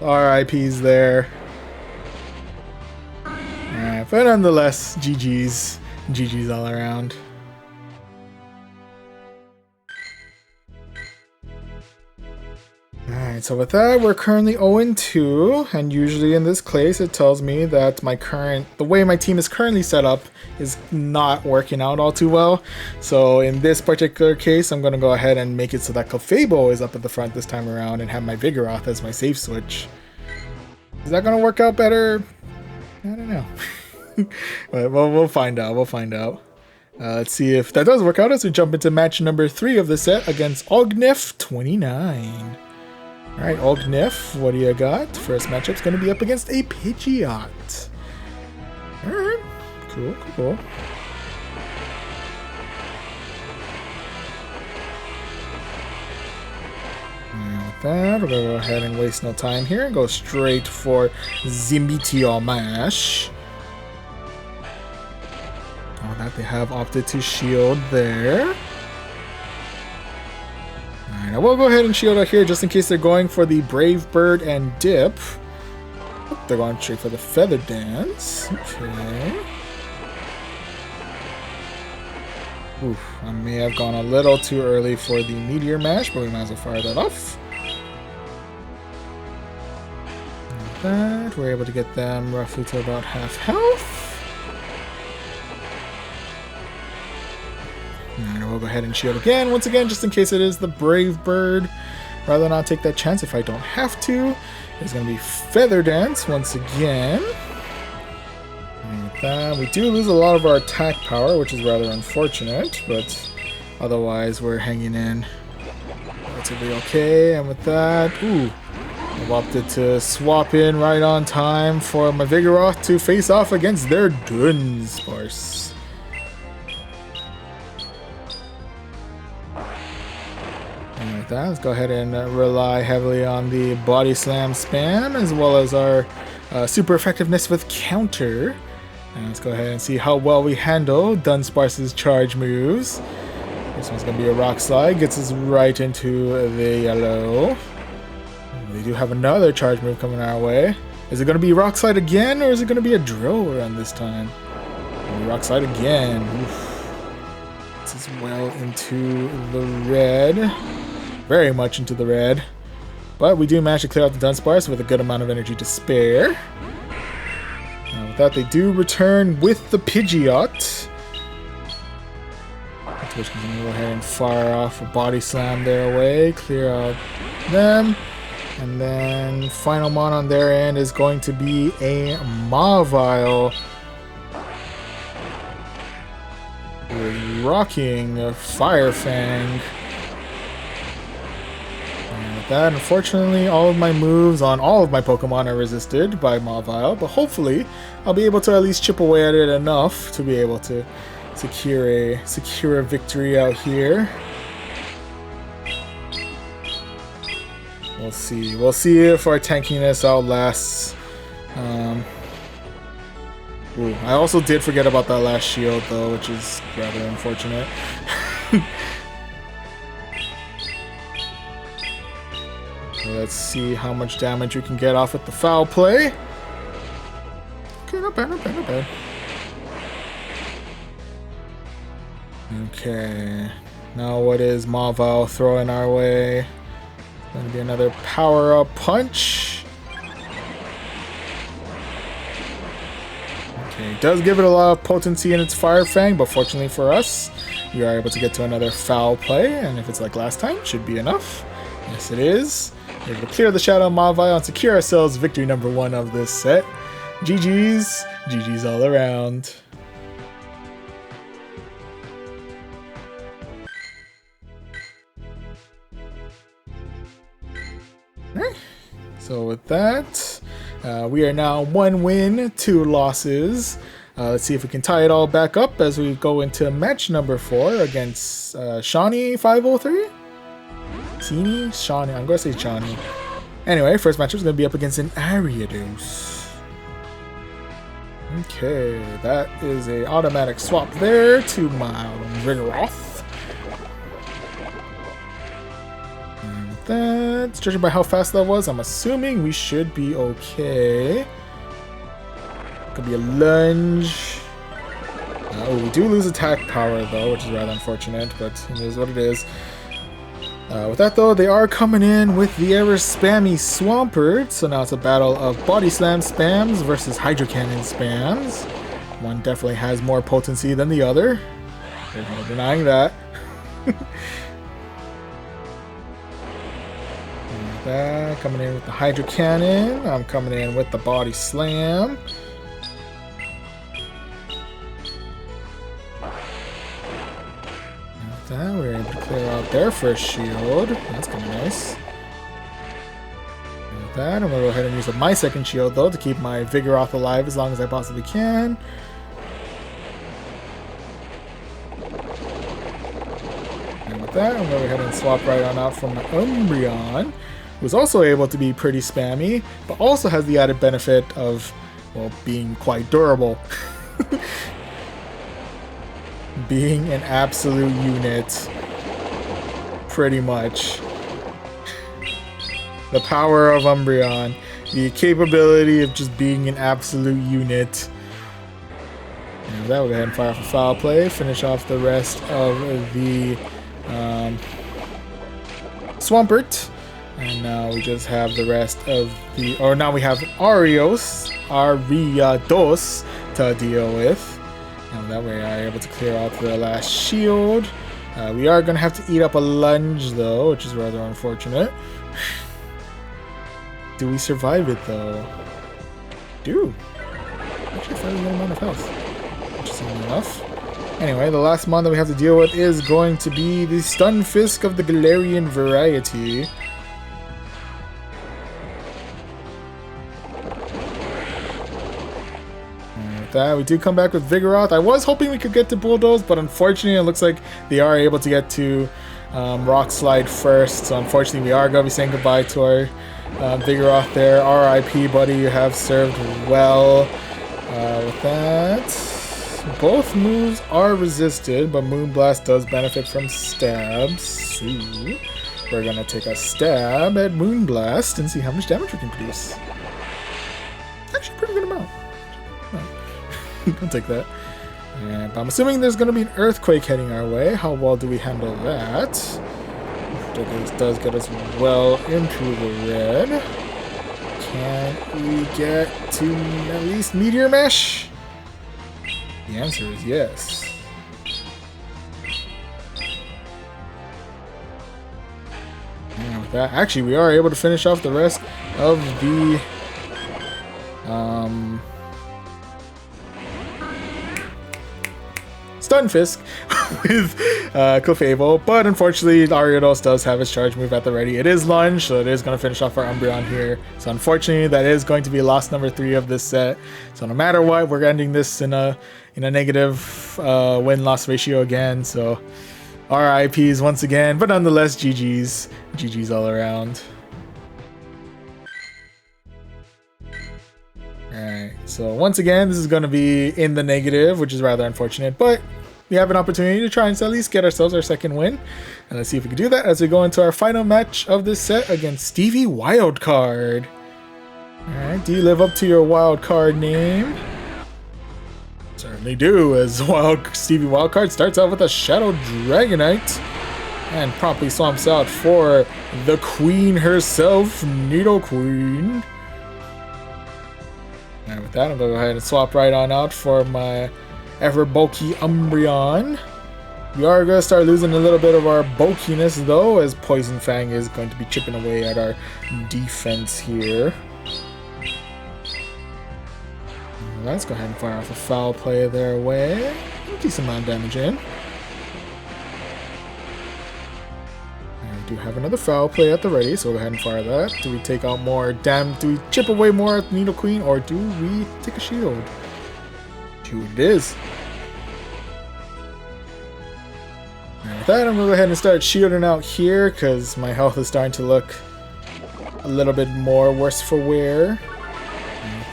RIP's there. Alright, but nonetheless, GG's. GG's all around. Alright, so with that, we're currently 0-2, and usually in this case, it tells me that the way my team is currently set up is not working out all too well. So in this particular case, I'm going to go ahead and make it so that Clefable is up at the front this time around and have my Vigoroth as my safe switch. Is that going to work out better? I don't know. But we'll find out. Let's see if that does work out as we jump into match number 3 of the set against Ognif 29. Alright, Ognif, what do you got? First matchup's going to be up against a Pidgeot. Alright, cool. And with that, we're going to go ahead and waste no time here and go straight for the Meteor Mash. Oh, that they have opted to shield there. Alright, I will go ahead and shield out here just in case they're going for the Brave Bird and Dip. They're going straight for the Feather Dance. Okay. Oof, I may have gone a little too early for the Meteor Mash, but we might as well fire that off. Like that, we're able to get them roughly to about half health. And we'll go ahead and shield again, once again, just in case it is the Brave Bird. Rather not take that chance if I don't have to. It's going to be Feather Dance once again. And with that, we do lose a lot of our attack power, which is rather unfortunate, but otherwise we're hanging in relatively okay. And with that, ooh, I've opted to swap in right on time for my Vigoroth to face off against their Dunsparce. And with that, let's go ahead and rely heavily on the Body Slam spam as well as our super effectiveness with counter. And let's go ahead and see how well we handle Dunsparce's charge moves. This one's going to be a Rock Slide, gets us right into the yellow. They do have another charge move coming our way. Is it going to be Rock Slide again, or is it going to be a Drill Run this time? Rock Slide again. Oof. This is well into the red. Very much into the red. But we do manage to clear out the Dunsparce with a good amount of energy to spare. With that, they do return with the Pidgeot. Which can go ahead and fire off a Body Slam their way, clear out them. And then final mon on their end is going to be a Mawile with rocking Fire Fang. And with that, unfortunately, all of my moves on all of my Pokemon are resisted by Mawile, but hopefully I'll be able to at least chip away at it enough to be able to secure a victory out here. We'll see. We'll see if our tankiness outlasts. Ooh, I also did forget about that last shield though, which is rather unfortunate. Let's see how much damage we can get off with the foul play. Okay, not bad, not bad, not bad. Okay, now what is Mawile throwing our way? Going to be another power-up punch. Okay, it does give it a lot of potency in its Fire Fang, but fortunately for us, we are able to get to another foul play, and if it's like last time, should be enough. Yes, it is. We're able to clear the Shadow Mawile and secure ourselves victory number 1 of this set. GG's. GG's all around. So with that, we are now 1 win, 2 losses. Let's see if we can tie it all back up as we go into match number 4 against Shawnee 503? Sini? Shawnee, I'm going to say Shawnee. Anyway, first matchup is going to be up against an Ariados. Okay, that is a automatic swap there to my Vigoroth. That's judging by how fast that was, I'm assuming we should be okay. Could be a lunge. Oh, we do lose attack power though, which is rather unfortunate, but it is what it is. With that though, they are coming in with the ever spammy Swampert, so now it's a battle of Body Slam spams versus Hydro Cannon spams. One definitely has more potency than the other. There's no denying that. Coming in with the Hydro Cannon. I'm coming in with the Body Slam. With that, we're able to clear out their first shield. That's kind of nice. With that, I'm going to go ahead and use up my second shield though to keep my Vigoroth alive as long as I possibly can. And with that, I'm going to go ahead and swap right on out from my Umbreon, who's also able to be pretty spammy, but also has the added benefit of, well, being quite durable. Being an absolute unit, pretty much. The power of Umbreon, the capability of just being an absolute unit. And with that, we'll go ahead and fire off a foul play, finish off the rest of the Swampert. And now we just have the rest of the, or now we have Ariados to deal with. And that way we are able to clear out the last shield. We are going to have to eat up a lunge though, which is rather unfortunate. Do we survive it though? Do. Actually, a good amount of health. Interesting enough. Anyway, the last mon that we have to deal with is going to be the Stunfisk of the Galarian variety. with that, we do come back with Vigoroth. I was hoping we could get to Bulldoze, but unfortunately it looks like they are able to get to Rock Slide first. So unfortunately we are going to be saying goodbye to our Vigoroth there. R.I.P. buddy, you have served well. With that, both moves are resisted, but Moonblast does benefit from stabs. So we're going to take a stab at Moonblast and see how much damage we can produce. Actually, pretty good amount. I'll take that. And I'm assuming there's going to be an Earthquake heading our way. How well do we handle that? This does get us well into the red. Can we get to at least Meteor Mesh? The answer is yes. And with that, actually, we are able to finish off the rest of the Stunfisk with Clefable, but unfortunately Ariados does have his charge move at the ready. It is Lunge, so it is going to finish off our Umbreon here. So unfortunately that is going to be loss number 3 of this set. So no matter what, we're ending this in a negative win-loss ratio again. So RIPs once again, but nonetheless GG's all around. Alright, so once again this is going to be in the negative, which is rather unfortunate, but we have an opportunity to try and at least get ourselves our second win. And let's see if we can do that as we go into our final match of this set against Stevie Wildcard. Alright, do you live up to your wildcard name? Certainly do, as Stevie Wildcard starts out with a Shadow Dragonite and promptly swamps out for the queen herself, Nidoqueen. And with that, I'm going to go ahead and swap right on out for my ever bulky Umbreon. We are going to start losing a little bit of our bulkiness though, as Poison Fang is going to be chipping away at our defense here. Let's go ahead and fire off a Foul Play their way. Decent amount of damage in. And we do have another Foul Play at the ready, so we'll go ahead and fire that. Do we take out more damage? Do we chip away more at the Nidoqueen, or do we take a shield? Shield it is. And with that, I'm going to go ahead and start shielding out here, because my health is starting to look a little bit more worse for wear.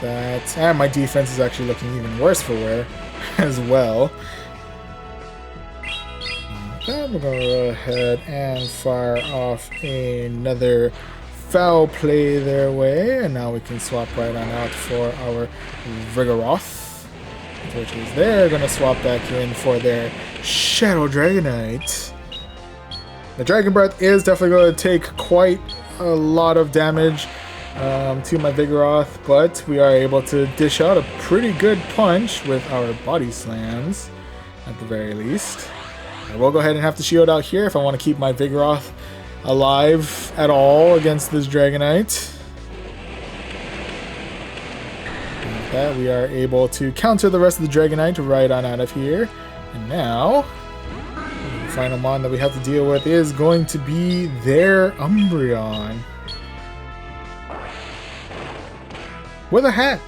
That, and my defense is actually looking even worse for wear as well. Then we're going to go ahead and fire off another Foul Play their way, and now we can swap right on out for our Vigoroth, which is they're going to swap back in for their Shadow Dragonite. The Dragon Breath is definitely going to take quite a lot of damage to my Vigoroth, but we are able to dish out a pretty good punch with our Body Slams, at the very least. I will go ahead and have to shield out here if I want to keep my Vigoroth alive at all against this Dragonite. And with that, we are able to counter the rest of the Dragonite right on out of here. And now, the final mon that we have to deal with is going to be their Umbreon. With a hat.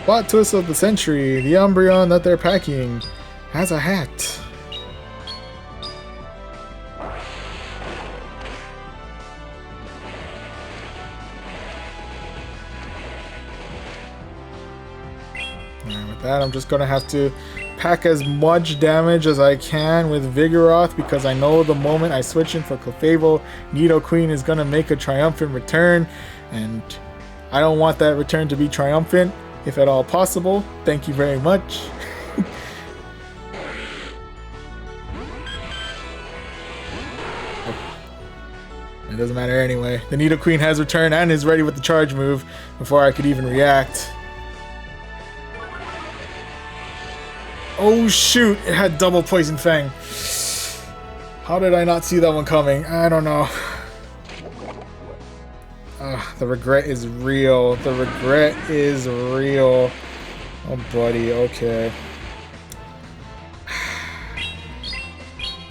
Plot twist of the century, the Umbreon that they're packing has a hat. And with that, I'm just going to have to pack as much damage as I can with Vigoroth, because I know the moment I switch in for Clefable, Nidoqueen is going to make a triumphant return, and I don't want that return to be triumphant, if at all possible. Thank you very much. It doesn't matter anyway. The Nidoqueen has returned and is ready with the charge move before I could even react. Oh shoot, it had double Poison Fang. How did I not see that one coming? I don't know. The regret is real. The regret is real. Oh buddy, okay.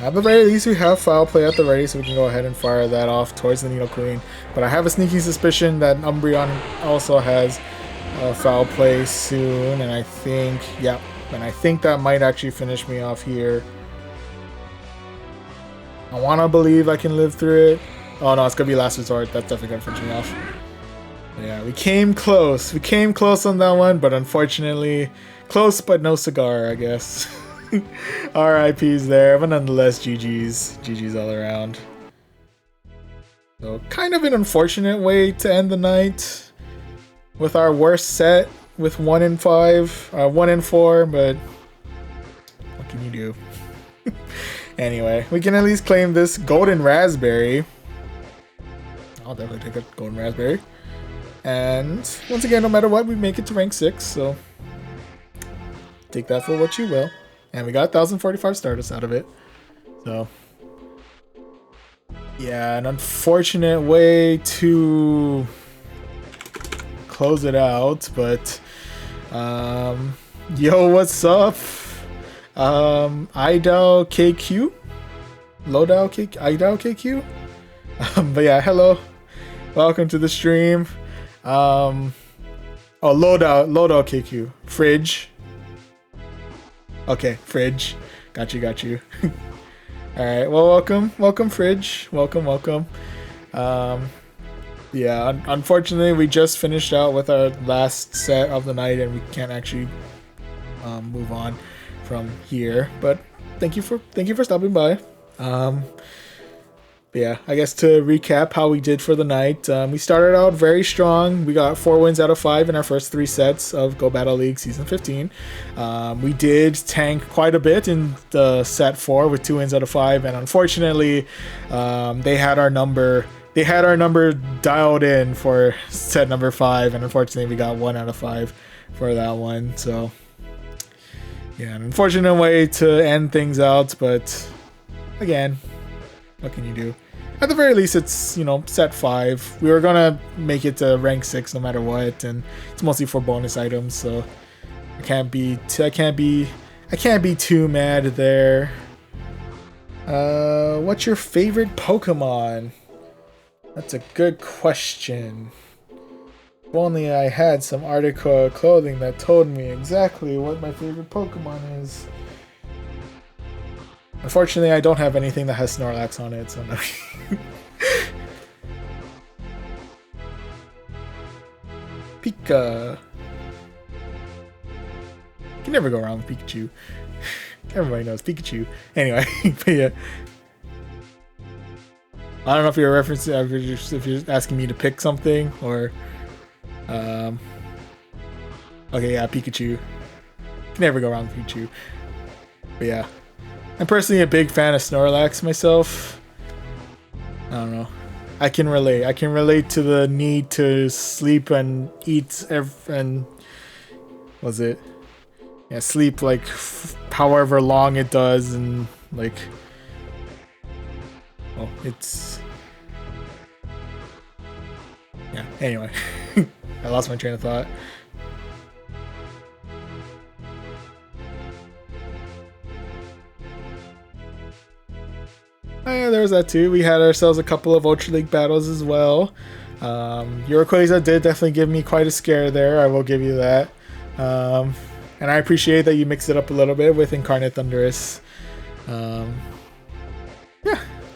At the very least, we have Foul Play at the ready, so we can go ahead and fire that off towards the Nidoqueen. But I have a sneaky suspicion that Umbreon also has foul play soon, and I think, yeah, and I think that might actually finish me off here. I want to believe I can live through it. Oh no, it's going to be last resort. That's definitely going to finish me off. Yeah, we came close. We came close on that one, but unfortunately, close but no cigar, I guess. RIPs there, but nonetheless, GG's. GG's all around. So, kind of an unfortunate way to end the night with our worst set with 1 in 5, 1 in 4, but what can you do? Anyway, we can at least claim this golden raspberry. I'll definitely take a golden raspberry. And once again, no matter what, we make it to rank 6, so take that for what you will. And we got 1,045 Stardust out of it. So, yeah, an unfortunate way to close it out, but yo, what's up? IDAO KQ? Lowdow IDAO KQ? But yeah, hello. Welcome to the stream. Oh, Lowdow KQ. Fridge. Okay, Fridge. Got you. Alright, well, welcome, Fridge. Welcome. Yeah, unfortunately, we just finished out with our last set of the night, and we can't actually move on from here. But thank you for stopping by. Yeah, I guess to recap how we did for the night, we started out very strong. We got 4 wins out of 5 in our first 3 sets of Go Battle League Season 15. We did tank quite a bit in the set 4 with 2 wins out of 5, and unfortunately, they had our number dialed in for set number 5, and unfortunately, we got 1 out of 5 for that one. So, yeah, an unfortunate way to end things out, but again, what can you do? At the very least, it's, you know, set 5. We were gonna make it to rank 6 no matter what, and it's mostly for bonus items, so I can't be too mad there. What's your favorite Pokemon? That's a good question. If only I had some article of clothing that told me exactly what my favorite Pokemon is. Unfortunately, I don't have anything that has Snorlax on it, so no. Pika. You can never go wrong with Pikachu. Everybody knows Pikachu. Anyway, but yeah. I don't know if you're referencing, if you're asking me to pick something, or okay, yeah, Pikachu. You can never go wrong with Pikachu. But yeah. I'm personally a big fan of Snorlax myself. I don't know. I can relate. I can relate to the need to sleep and eat and was it? Yeah, sleep like however long it does, and like, oh, it's, yeah. Anyway, I lost my train of thought. Oh yeah, there was that too. We had ourselves a couple of Ultra League battles as well. Uraquaza did definitely give me quite a scare there, I will give you that. And I appreciate that you mixed it up a little bit with Incarnate Thundurus. Yeah,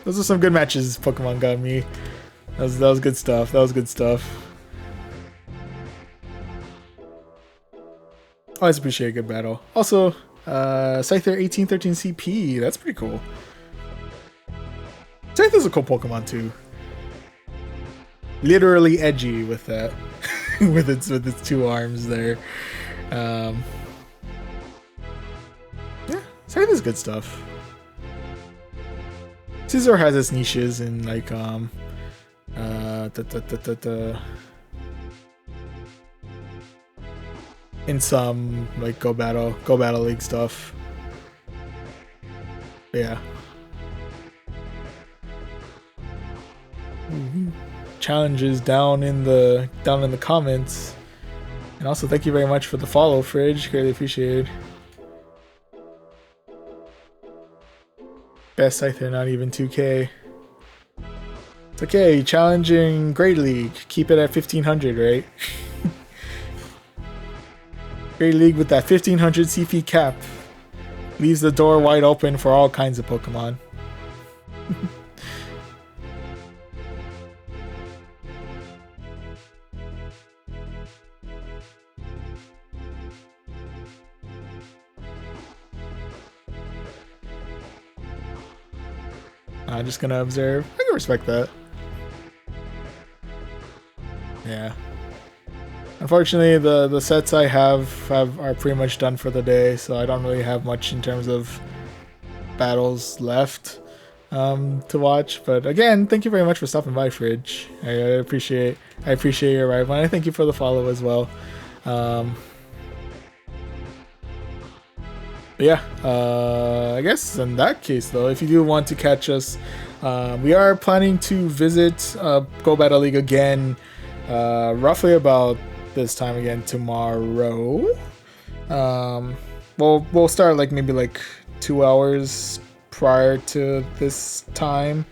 those are some good matches Pokemon got me. That was good stuff. That was good stuff. Always appreciate a good battle. Also, Scyther 1813 CP, that's pretty cool. Scyther's a cool Pokemon too. Literally edgy with that, with its 2 arms there. Yeah, Scyther's good stuff. Scizor has its niches in like in some like Go Battle League stuff. But yeah. Challenges down in the comments, and also thank you very much for the follow, Fridge. Greatly appreciated. Best Scyther, not even 2K. It's okay. Challenging Great League. Keep it at 1500, right? Great League with that 1500 CP cap leaves the door wide open for all kinds of Pokemon. I'm just gonna observe. I can respect that. Yeah. Unfortunately, the sets I have are pretty much done for the day, so I don't really have much in terms of battles left to watch. But again, thank you very much for stopping by, Fridge. I appreciate your arrival, and I thank you for the follow as well. Yeah, I guess in that case though, if you do want to catch us, we are planning to visit Go Battle League again, roughly about this time again tomorrow. We'll start like maybe like 2 hours prior to this time.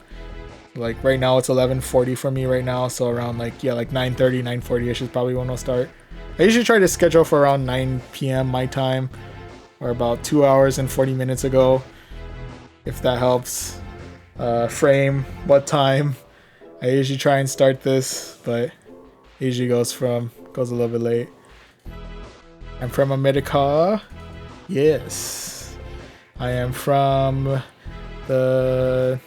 Like right now it's 11:40 for me right now, so around like 9:30, 9:40ish is probably when we'll start. I usually try to schedule for around 9 p.m. my time, or about 2 hours and 40 minutes ago, if that helps frame what time I usually try and start this, but it usually goes a little bit late. I'm from America. Yes, I am from the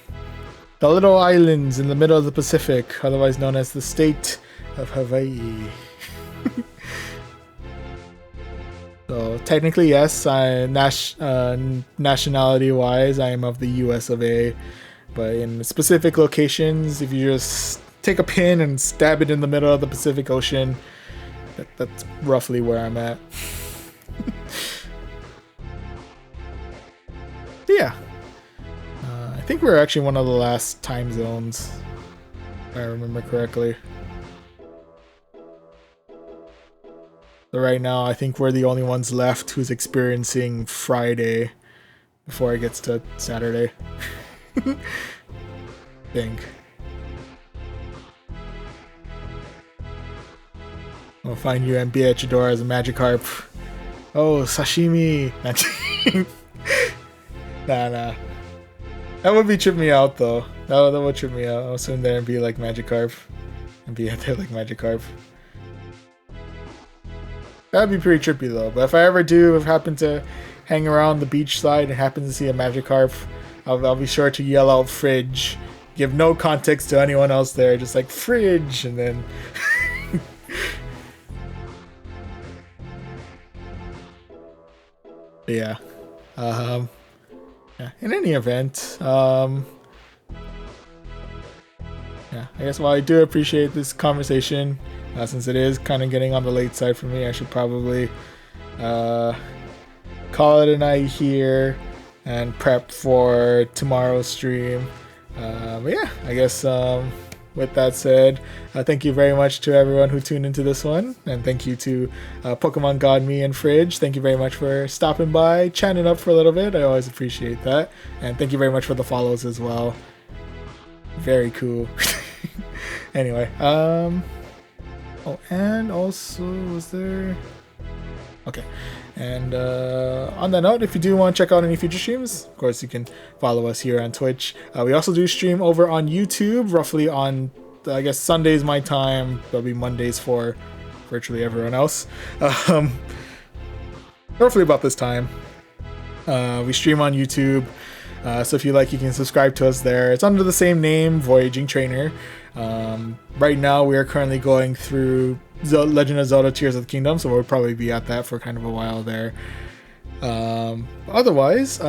little islands in the middle of the Pacific, otherwise known as the state of Hawaii. So technically, yes, nationality-wise, I am of the U.S. of A. But in specific locations, if you just take a pin and stab it in the middle of the Pacific Ocean, that's roughly where I'm at. Yeah. I think we're actually one of the last time zones, if I remember correctly. So right now, I think we're the only ones left who's experiencing Friday before it gets to Saturday. Think. I'll find you and be at your door as a Magikarp. Oh, sashimi! Nah. That would be trip me out though. That would trip me out. I'll swim there and be like Magikarp. And be out there like Magikarp. That'd be pretty trippy though. But if I ever do happen to hang around the beach side and happen to see a Magikarp, I'll be sure to yell out Fridge. Give no context to anyone else there, just like Fridge, and then yeah. Yeah. In any event, yeah, I guess while I do appreciate this conversation, since it is kind of getting on the late side for me, I should probably call it a night here and prep for tomorrow's stream. But yeah, I guess with that said, thank you very much to everyone who tuned into this one, and thank you to Pokemon God, me, and Fridge. Thank you very much for stopping by, chatting up for a little bit. I always appreciate that, and thank you very much for the follows as well. Very cool. Anyway, oh, and also was there? Okay. And on that note, if you do want to check out any future streams, of course you can follow us here on Twitch. We also do stream over on YouTube, roughly on, I guess, Sundays my time. That'll be Mondays for virtually everyone else. Roughly about this time. We stream on YouTube, so if you like, you can subscribe to us there. It's under the same name, Voyaging Trainer. Right now we are currently going through Legend of Zelda Tears of the Kingdom, so we'll probably be at that for kind of a while there. Otherwise,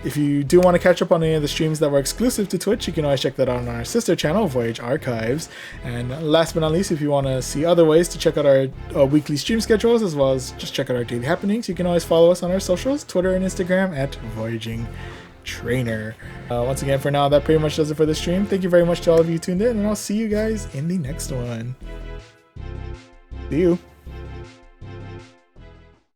if you do want to catch up on any of the streams that were exclusive to Twitch, you can always check that out on our sister channel, Voyage Archives. And last but not least, if you want to see other ways to check out our weekly stream schedules, as well as just check out our daily happenings, you can always follow us on our socials, Twitter and Instagram at Voyaging Trainer. Once again, for now, that pretty much does it for the stream. Thank you very much to all of you who tuned in, and I'll see you guys in the next one. See you.